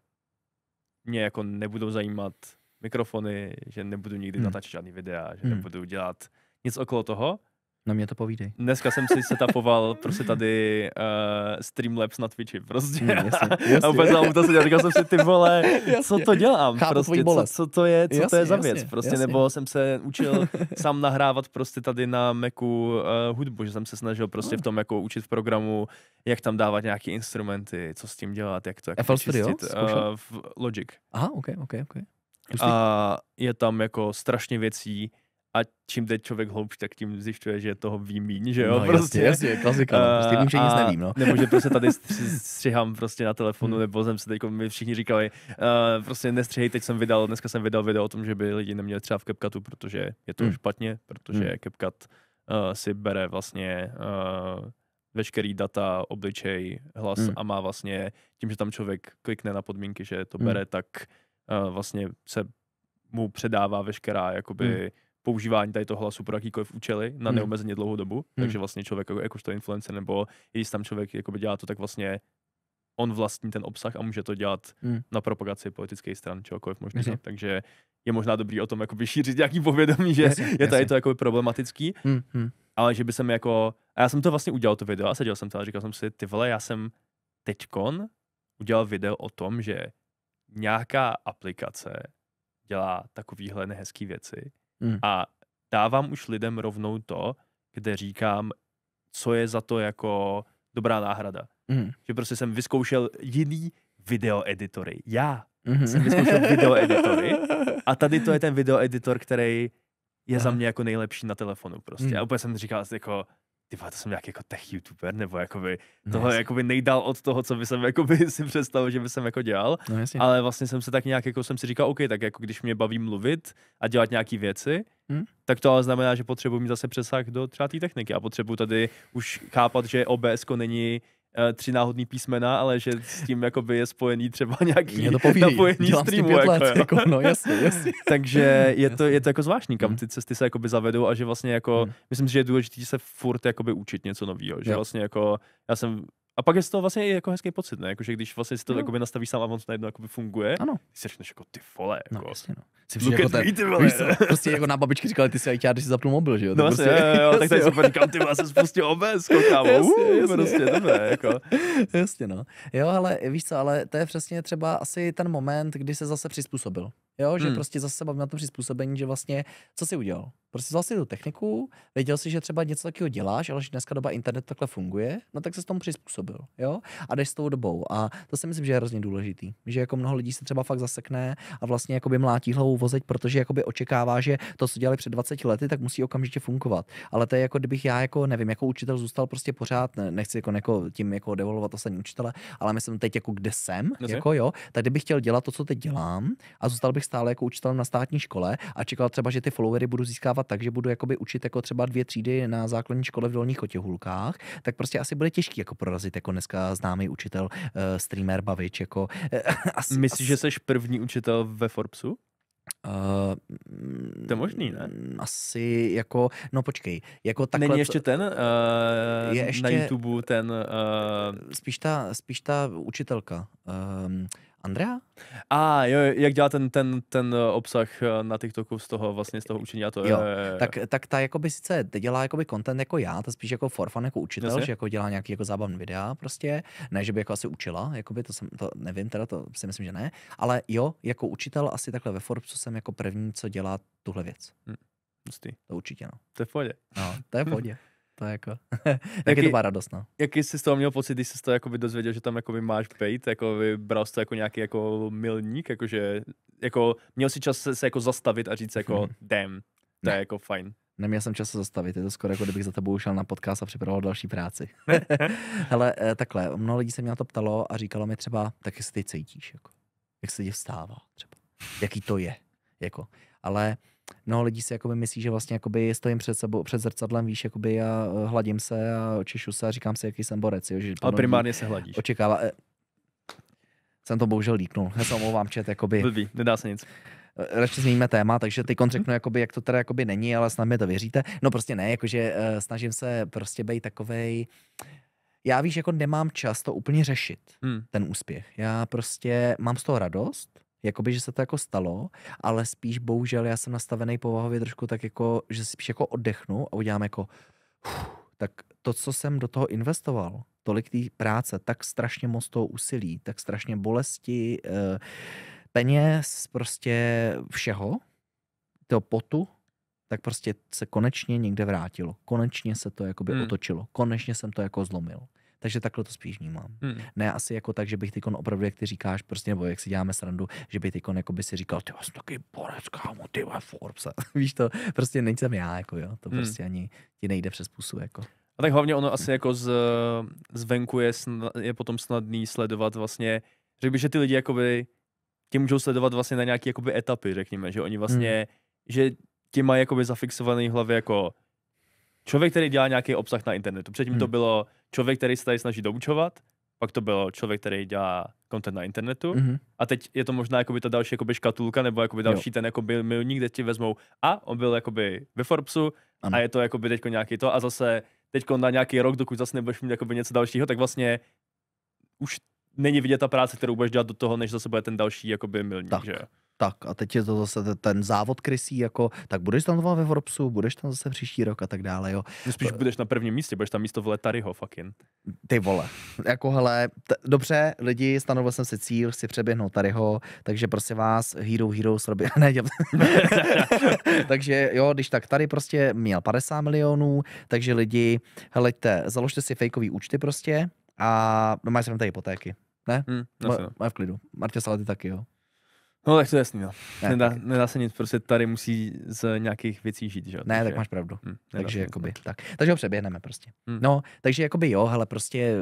mě jako nebudou zajímat mikrofony, že nebudu nikdy natáčet žádný videa, že nebudu dělat nic okolo toho. No mě to povídej. Dneska jsem si setapoval prostě tady Streamlabs na Twitchi prostě. Jasně. A úplně jsem to seděl, říkal jsem si, ty vole, co to dělám? Chápu prostě, co to je za věc? Prostě, nebo jsem se učil sám nahrávat prostě tady na Macu hudbu, že jsem se snažil prostě v tom jako učit v programu, jak tam dávat nějaké instrumenty, co s tím dělat, jak to jako čistit. V Logic. Aha, ok. A je tam jako strašně věcí, a čím jde člověk hloubš, tak tím zjišťuje, že toho ví míň, že jo? No, prostě. jasně, klasika, no. Prostě vím, že nic nevím, no. Nebo že prostě tady střihám prostě na telefonu, nebo jsem se teď, mi všichni říkali, prostě nestřihej, dneska jsem vydal video o tom, že by lidi neměli třeba v CapCutu, protože je to špatně, protože CapCut si bere vlastně veškerý data, obličej, hlas a má vlastně, tím, že tam člověk klikne na podmínky, že to bere, tak vlastně se mu předává veškerá jakoby používání tady toho hlasu pro jakýkoliv účely na neomezeně dlouhou dobu, takže vlastně člověk jakožto influencer nebo když tam člověk jakoby dělá to, tak vlastně on vlastní ten obsah a může to dělat na propagaci politických stran, čehokoliv možného. Takže je možná dobrý o tom jakoby šířit nějaký povědomí, že je tady to jakoby problematický, ale že by jsem jako, a já jsem to vlastně udělal to video a seděl jsem to a říkal jsem si, ty vole, já jsem teďkon udělal video o tom, že nějaká aplikace dělá takovýhle nehezký věci a dávám už lidem rovnou to, kde říkám, co je za to jako dobrá náhrada. Že prostě jsem vyzkoušel jiný videoeditory. Já jsem vyzkoušel videoeditory a tady to je ten videoeditor, který je za mě jako nejlepší na telefonu prostě. A úplně jsem říkal jako, to jsem nějaký jako tech youtuber, nebo jakoby toho jakoby nejdál od toho, co by jsem jakoby si představil, že by jsem jako dělal, ale vlastně jsem se tak nějak jako jsem si říkal, OK, tak jako když mě baví mluvit a dělat nějaký věci, tak to ale znamená, že potřebuji mít zase přesah do třeba té techniky a potřebuji tady už chápat, že OBS-ko není 3 náhodný písmena, ale že s tím jakoby je spojený třeba nějaký napojení streamu. No, jasně. Takže je to jako zvláštní, kam ty cesty se jakoby zavedou a že vlastně jako, myslím si, že je důležité se furt jakoby učit něco nového, že vlastně jako, já jsem A pak je to vlastně i jako hezký pocit, ne? Jakože když vlastně si to Jo. jakoby nastavíš sám a on to najednou jakoby funguje, Ano. ty si řekneš jako ty vole, No, jako. jasně, no. Look at me, ty vole. Víš co, prostě jako na babičky říkali, ty si ajťár, když si zapnul mobil, že jo? No prostě, jo, tak tady super říkám, ty vlastně spustil OBS, kámo. Jasně. Prostě, dobré, jako. Jasně, no. Jo, ale víš co, ale to je přesně třeba asi ten moment, kdy se zase přizpůsobil. Jo, že prostě zase se bavím na to přizpůsobení, že vlastně, co jsi udělal? Prostě vzal si tu techniku, věděl si, že třeba něco takového děláš, ale že dneska doba internet takhle funguje, no tak se s tomu přizpůsobil, jo? A jdeš s tou dobou. A to si myslím, že je hrozně důležitý. Že jako mnoho lidí se třeba fakt zasekne a vlastně jakoby mlátí hlavou vozeď, protože jakoby očekává, že to, co dělali před 20 lety, tak musí okamžitě fungovat. Ale to je jako kdybych já jako nevím, jako učitel zůstal prostě pořád, nechci jako tím jako devolovat ostatní učitele, ale myslím teď jako kde jsem, jako jo, tak kdybych chtěl dělat to, co teď dělám a zůstal bych stále jako učitelem na státní škole a čekal třeba, že ty followery budu získávat tak, že budu jakoby učit jako třeba 2 třídy na základní škole v Dolních Chotěhůlkách, tak prostě asi bude těžký jako prorazit jako dneska známý učitel, streamer, bavič, jako Myslíš, že jsi první učitel ve Forbesu? To je možný, ne? Asi jako, no počkej, jako takhle... Není ještě ten je ještě, na YouTube ten... Spíš ta učitelka. Andrea? Jo, jak dělá ten obsah na TikToku z toho vlastně z toho učení a to jo. Tak ta jakoby sice dělá jakoby content jako já, to spíš jako for fun jako učitel, Jasně. že jako dělá nějaký jako zábavný videa prostě, ne, že by jako asi učila, jakoby to nevím, teda to si myslím, že ne, ale jo, jako učitel asi takhle ve Forbesu jsem jako první, co dělá tuhle věc. To určitě, no. To je v pohodě. No, to je v pohodě. To je jako, taky to byla radost, no. Jaký jsi z toho měl pocit, když jsi to jakoby dozvěděl, že tam jakoby máš bejt, jakoby bral jsi to jako nějaký jako milník, jakože jako měl si čas se jako zastavit a říct jako damn, to je jako fajn. Neměl jsem čas se zastavit, je to skoro jako kdybych za tebou šel na podcast a připravoval další práci. Hele, takhle, mnoho lidí se mě na to ptalo a říkalo mi třeba, tak jak se teď cítíš, jako, jak se tě vstává třeba, jaký to je, jako, ale mnoho lidí si jakoby myslí, že vlastně jakoby stojím před zrcadlem, víš, jakoby a hladím se a češu se a říkám si, jaký jsem borec. Jo, že ale primárně se hladíš. Očekává. Jsem to bohužel líknul. Já se omlouvám, čet, jakoby. Blbý, nedá se nic. Radši změníme téma, takže teď řeknu, jakoby, jak to teda jakoby není, ale snad mi to věříte. No prostě ne, jakože snažím se prostě být takovej. Já víš, jako nemám čas to úplně řešit, ten úspěch. Já prostě mám z toho radost, jakoby, že se to jako stalo, ale spíš bohužel já jsem nastavený povahově trošku tak jako, že si spíš jako oddechnu a udělám jako tak to, co jsem do toho investoval, tolik té práce, tak strašně moc toho úsilí, tak strašně bolesti, peněz, prostě všeho, toho potu, tak prostě se konečně někde vrátilo. Konečně se to jakoby otočilo. Konečně jsem to jako zlomil. Takže takhle to spíš vnímám. Ne asi jako tak, že bych tykon opravdu, jak ty říkáš, prostě, nebo jak si děláme srandu, že bych tykon jako by si říkal, ty jsem taky borec, kámo, ty Forbes. Víš to, prostě nejsem já, jako jo, to prostě ani ti nejde přes pusu, jako. A tak hlavně ono asi jako zvenku je potom snadný sledovat vlastně, řekl bych, že ty lidi jakoby tě můžou sledovat vlastně na nějaké jakoby etapy, řekněme, že oni vlastně, že ti mají jakoby zafixovaný v hlavě jako člověk, který dělá nějaký obsah na internetu. Předtím to bylo člověk, který se tady snaží doučovat, pak to bylo člověk, který dělá content na internetu a teď je to možná jakoby ta další jakoby škatulka nebo jakoby další ten jakoby milník, kde ti vezmou a on byl jakoby ve Forbesu a je to jakoby teďko nějaký to a zase teďko na nějaký rok, dokud zase nebudeš mít jakoby něco dalšího, tak vlastně už není vidět ta práce, kterou budeš dělat do toho, než zase bude ten další jakoby milník, tak, že jo? Tak a teď je to zase ten závod krysí, jako, tak budeš tam ve Forbesu, budeš tam zase příští rok a tak dále, jo. Spíš budeš na prvním místě, budeš tam místo v Taryho, fucking. Ty vole, jako hele, dobře, lidi, stanovil jsem si cíl, chci přeběhnout Taryho, takže prosím vás, Hero srobi, ne, takže jo, když tak tady prostě měl 50 milionů, takže lidi, heleďte, založte si fejkový účty prostě a máš tam tady hypotéky, ne? Má v klidu, Martě Salety taky, jo. No tak to je jasný, no. Nedá se nic, prostě tady musí z nějakých věcí žít, že jo? Ne, tak máš pravdu. Takže jakoby, tak. Takže ho přeběhneme prostě. No, takže jakoby jo, hele, prostě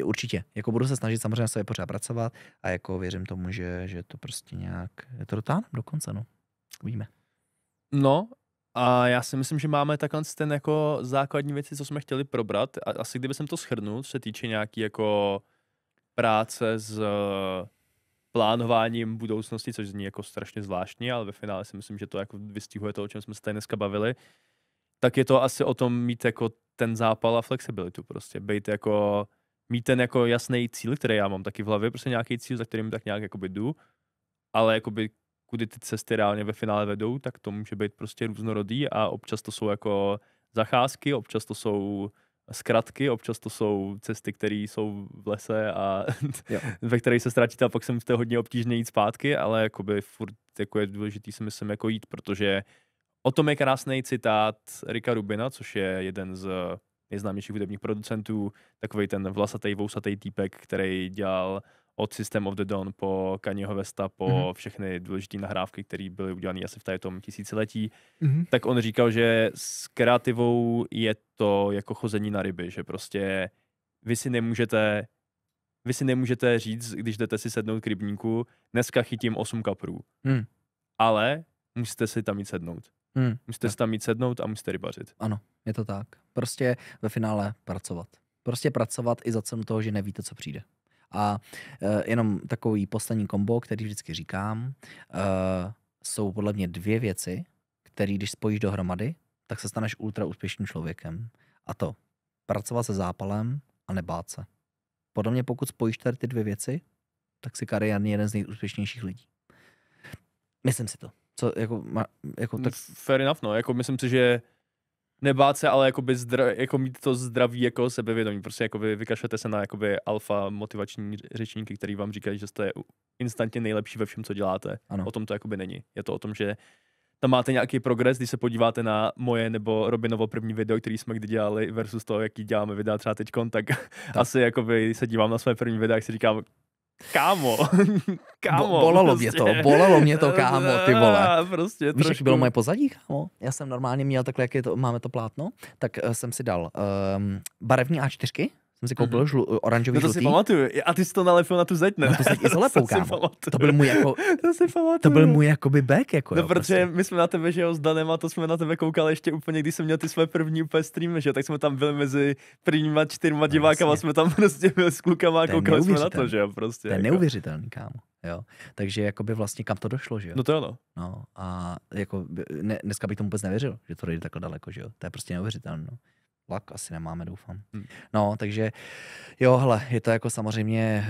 určitě, jako budu se snažit samozřejmě se pořád pracovat a jako věřím tomu, že to prostě nějak, je to dotáhnem do konce, no. Uvidíme. No, a já si myslím, že máme takhle ten jako základní věci, co jsme chtěli probrat. A asi kdyby jsem to shrnul, co se týče nějaký jako práce s plánováním budoucnosti, což zní jako strašně zvláštní, ale ve finále si myslím, že to jako vystihuje to, o čem jsme se tady dneska bavili, tak je to asi o tom mít jako ten zápal a flexibilitu prostě. Být jako mít ten jako jasný cíl, který já mám taky v hlavě, prostě nějaký cíl, za kterým tak nějak jakoby jdu, ale jakoby kudy ty cesty reálně ve finále vedou, tak to může být prostě různorodý a občas to jsou jako zacházky, občas to jsou zkratky, občas to jsou cesty, které jsou v lese a ve kterých se ztratíte a pak se musíte hodně obtížně jít zpátky, ale jakoby furt jako je důležitý si myslím jako jít, protože o tom je krásný citát Ricka Rubina, což je jeden z nejznámějších hudebních producentů, takovej ten vlasatý, vousatý týpek, který dělal od System of the Dawn po Kanyeho Westa, po všechny důležité nahrávky, které byly udělané asi v tom tisíciletí, tak on říkal, že s kreativou je to jako chození na ryby, že prostě vy si nemůžete říct, když jdete si sednout k rybníku, dneska chytím 8 kaprů, ale musíte si tam jít sednout. Musíte si tam jít sednout a musíte rybařit. Ano, je to tak. Prostě ve finále pracovat. Prostě pracovat i za cenu toho, že nevíte, co přijde. A jenom takový poslední kombo, který vždycky říkám, jsou podle mě 2 věci, které když spojíš dohromady, tak se staneš ultra úspěšným člověkem. A to pracovat se zápalem a nebát se. Podle mě pokud spojíš tady ty 2 věci, tak si kariérně jeden z nejúspěšnějších lidí. Myslím si to. Co, tak... Fair enough, no. Jako myslím si, že nebát se, ale jako mít to zdraví jako sebevědomí. Prostě jako vykašlete se na jakoby alfa motivační řečníky, který vám říkají, že jste instantně nejlepší ve všem, co děláte. Ano. O tom to jakoby není. Je to o tom, že tam máte nějaký progres, když se podíváte na moje nebo Robinovo první video, který jsme kdy dělali versus to, jaký děláme videa třeba teďkon, tak asi jakoby se dívám na své první videa, jak si říkám, kámo. Bolelo mě to, kámo, ty vole. Prostě víš, jak bylo moje pozadí, kámo? Já jsem normálně měl takhle, jak máme to plátno, tak jsem si dal barevní A4, jsem si koupil oranžový, žlutý. To si pamatuju. A ty jsi to nalepil na tu zeď, ne? Na tu zeď i zalepou, kámo. To byl můj jako... To byl můj jakoby back, jako. No, protože prostě. My jsme na tebe, že jo, s Danem a to jsme na tebe koukali ještě úplně, když jsem měl ty své první úplně streamy, že jo, tak jsme tam byli mezi prvníma 4 divákama, jsme tam prostě byli s klukama a koukali jsme na to, že jo, prostě. To je neuvěřitelný, kámo. Jo. Takže jakoby vlastně kam to došlo, že jo? No to ano. No a jako dneska bych tomu vůbec nevěřil, že to dojde takhle daleko, že jo. To je prostě neuvěřitelné, no. Vlak asi nemáme, doufám. No, takže jo, hele, je to jako samozřejmě,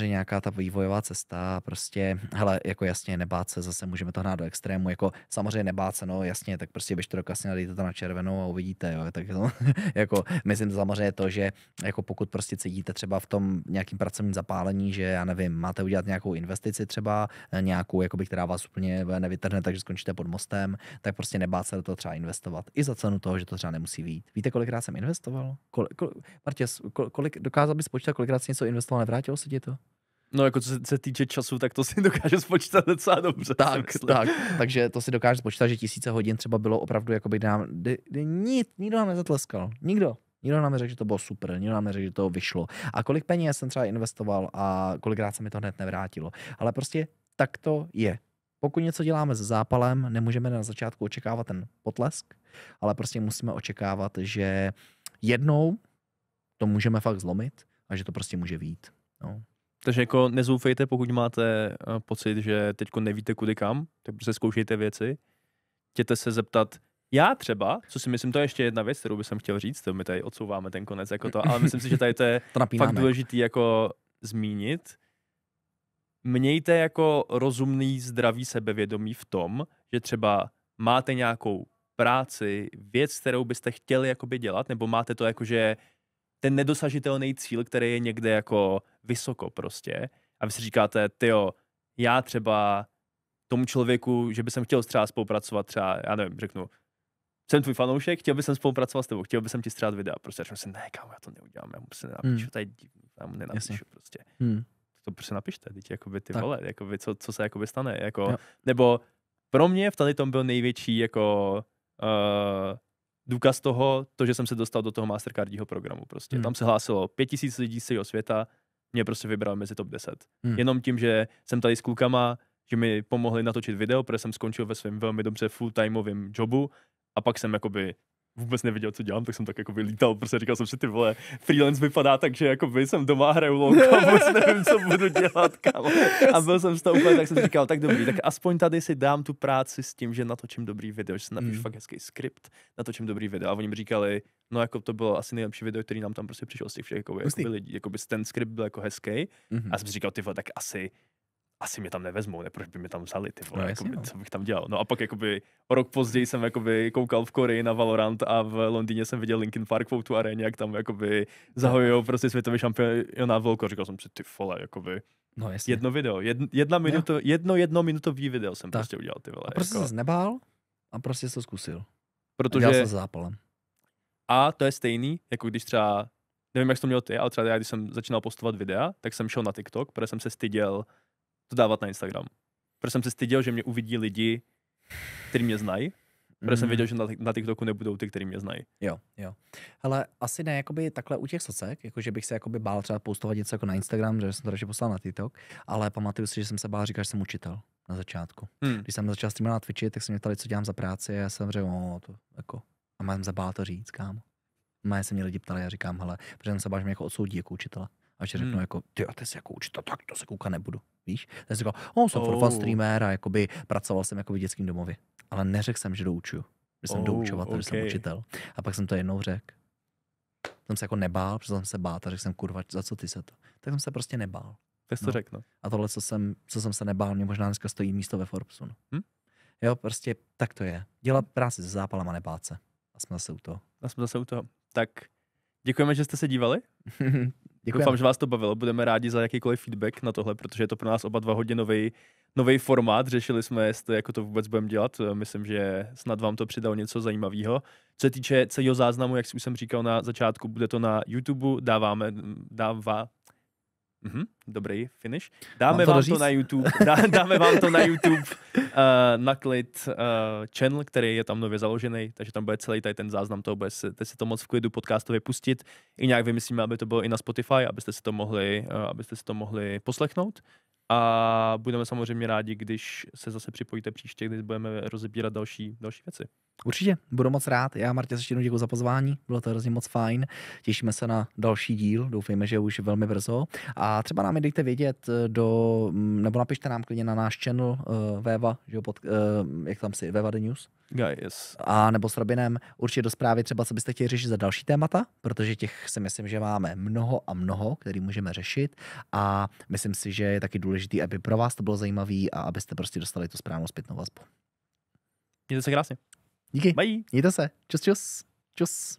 nějaká ta vývojová cesta, prostě, hele, jako jasně, nebát se, zase můžeme to hnát do extrému, jako samozřejmě nebát se, no jasně, tak prostě běžte do kasina, dejte to na červenou a uvidíte, jo, tak no, jako, myslím samozřejmě to, že jako pokud prostě cítíte třeba v tom nějakým pracovním zapálení, že já nevím, máte udělat nějakou investici třeba, nějakou, jakoby, která vás úplně nevytrhne, takže skončíte pod mostem, tak prostě nebát se do toho třeba investovat. I za cenu toho, že to třeba nemusí vyjít. Víte, kolikrát jsem investoval? Martěs, dokázal bys spočítat, kolikrát jsi něco investoval, nevrátilo se ti to? No jako co se týče času, tak to si dokáže spočítat docela dobře. Takže to si dokáže spočítat, že 1000 hodin třeba bylo opravdu, jakoby, nikdo nám nezatleskal. Nikdo nám neřekl, že to bylo super, nikdo nám neřekl, že to vyšlo. A kolik peněz jsem třeba investoval a kolikrát se mi to hned nevrátilo. Ale prostě tak to je. Pokud něco děláme se zápalem, nemůžeme na začátku očekávat ten potlesk, ale prostě musíme očekávat, že jednou to můžeme fakt zlomit a že to prostě může vyjít. No. Takže jako nezoufejte, pokud máte pocit, že teďko nevíte kudy kam, tak prostě zkoušejte věci. Chtějte se zeptat, já třeba, co si myslím, to je ještě jedna věc, kterou bych chtěl říct, to my tady odsouváme ten konec jako to, ale myslím si, že tady to je fakt důležitý jako zmínit. Mějte jako rozumný, zdravý sebevědomí v tom, že třeba máte nějakou práci, věc, kterou byste chtěli jakoby dělat, nebo máte to jako, že ten nedosažitelný cíl, který je někde jako vysoko prostě. A vy si říkáte, tyjo, já třeba tomu člověku, že bych chtěl třeba spolupracovat, třeba, já nevím, řeknu, jsem tvůj fanoušek, chtěl bych spolupracovat s tebou, chtěl bych ti střát videa. Prostě řeknu si, ne, kámo, já to neudělám, já mu se nenapíšu, to je divný, já mu nenapíšu prostě. To prostě napište, teď jakoby ty vole, jakoby, co se jakoby stane, jako, nebo pro mě v tady tom byl největší jako důkaz toho, že jsem se dostal do toho Mastercardího programu prostě. Tam se hlásilo 5000 lidí z celého světa, mě prostě vybral mezi top 10. Jenom tím, že jsem tady s klukama, že mi pomohli natočit video, protože jsem skončil ve svém velmi dobře full-timeovém jobu a pak jsem jakoby vůbec nevěděl, co dělám, tak jsem tak jako lítal, prostě říkal jsem si, ty vole, freelance vypadá tak, že jako jsem doma, hraju LOLko, vůbec nevím, co budu dělat, kámo. A byl jsem z toho úplně, tak jsem si říkal, tak dobrý, tak aspoň tady si dám tu práci s tím, že natočím dobrý video, že si napíšu fakt hezký skript, natočím dobrý video. A oni mi říkali, no jako to bylo asi nejlepší video, který nám tam prostě přišel z těch všech jako lidí, jako ten skript byl jako hezký. A já jsem si říkal, ty vole, tak asi mě tam nevezmou, ne, proč by mě tam vzali, ty vole, no, jakoby, co bych tam dělal. No a pak jakoby o rok později jsem jakoby koukal v Koreji na Valorant a v Londýně jsem viděl Linkin Park v O2 aréně, jak tam jakoby zahajujou prostě světový šampionát velko. Říkal jsem si, ty vole, jakoby no, jedno video, jednominutový video jsem prostě udělal, ty vole. A prostě jako. ses nebál a prostě jsi to zkusil. Protože... A dělal se s zápalem. A to je stejný, jako když třeba, nevím, jak jsi to měl ty, ale třeba já, když jsem začínal postovat videa, tak jsem šel na TikTok, protože jsem se styděl to dávat na Instagram. Protože jsem se styděl, že mě uvidí lidi, kteří mě znají, protože jsem věděl, že na TikToku nebudou ty, kteří mě znají. Jo. Ale asi ne jakoby takhle u těch socek, jakože bych se jakoby bál třeba postovat něco jako na Instagram, že jsem to radši poslal na TikTok, ale pamatuju si, že jsem se bál říkat, že jsem učitel na začátku. Když jsem začal streamovat na Twitchi, tak jsem mě ptali, co dělám za práci a já jsem řekl, to jako, a mám se bál to říct, kámo. Má se mě lidi ptali a říkám, hele, protože jsem se bál, že mě jako odsoudí jako učitele. A že řeknu jako, ty jsi jako učitel, tak to se koukat nebudu, víš? Tak jsem říkal, jsem for fun streamer a jakoby pracoval jsem jako v dětském domově. Ale neřekl jsem, že doučuju, že jsem doučovatel, že jsem učitel. A pak jsem to jednou řekl. Jsem se jako nebál, protože jsem se bál a řekl jsem, kurva, za co ty se to? Tak jsem se prostě nebál. Tak jsi to řekl, no. A tohle, co jsem se nebál, mě možná dneska stojí místo ve Forbesu. No. Jo, prostě tak to je. Dělat práci se zápalem a nebát se. A jsme zase u toho. Tak děkujeme, že jste se dívali. Doufám, že vás to bavilo. Budeme rádi za jakýkoliv feedback na tohle, protože je to pro nás oba dva hodně nový formát. Řešili jsme, jestli jako to vůbec budeme dělat. Myslím, že snad vám to přidalo něco zajímavého. Co se týče celého záznamu, jak už jsem říkal na začátku, bude to na YouTube, dobrý finish. Dáme vám to na YouTube, na klid channel, který je tam nově založený, takže tam bude celý tady ten záznam toho, budete si to moc v klidu podcastově pustit. I nějak vymyslíme, aby to bylo i na Spotify, abyste si to mohli poslechnout. A budeme samozřejmě rádi, když se zase připojíte příště, když budeme rozebírat další věci. Určitě, budu moc rád. Já, Martě, ještě jednou děkuji za pozvání, bylo to hrozně moc fajn. Těšíme se na další díl, doufejme, že už velmi brzo. A třeba nám dejte vědět nebo napište nám klidně na náš channel Veva, že jak tam si, Veva The News. Yes. A nebo s Robinem určitě do zprávy třeba, co byste chtěli řešit za další témata, protože těch si myslím, že máme mnoho, který můžeme řešit a myslím si, že je taky důležitý, aby pro vás to bylo zajímavý a abyste prostě dostali tu správnou zpětnou vazbu. Mějte se krásně. Díky. Bye. Mějte se. Čus.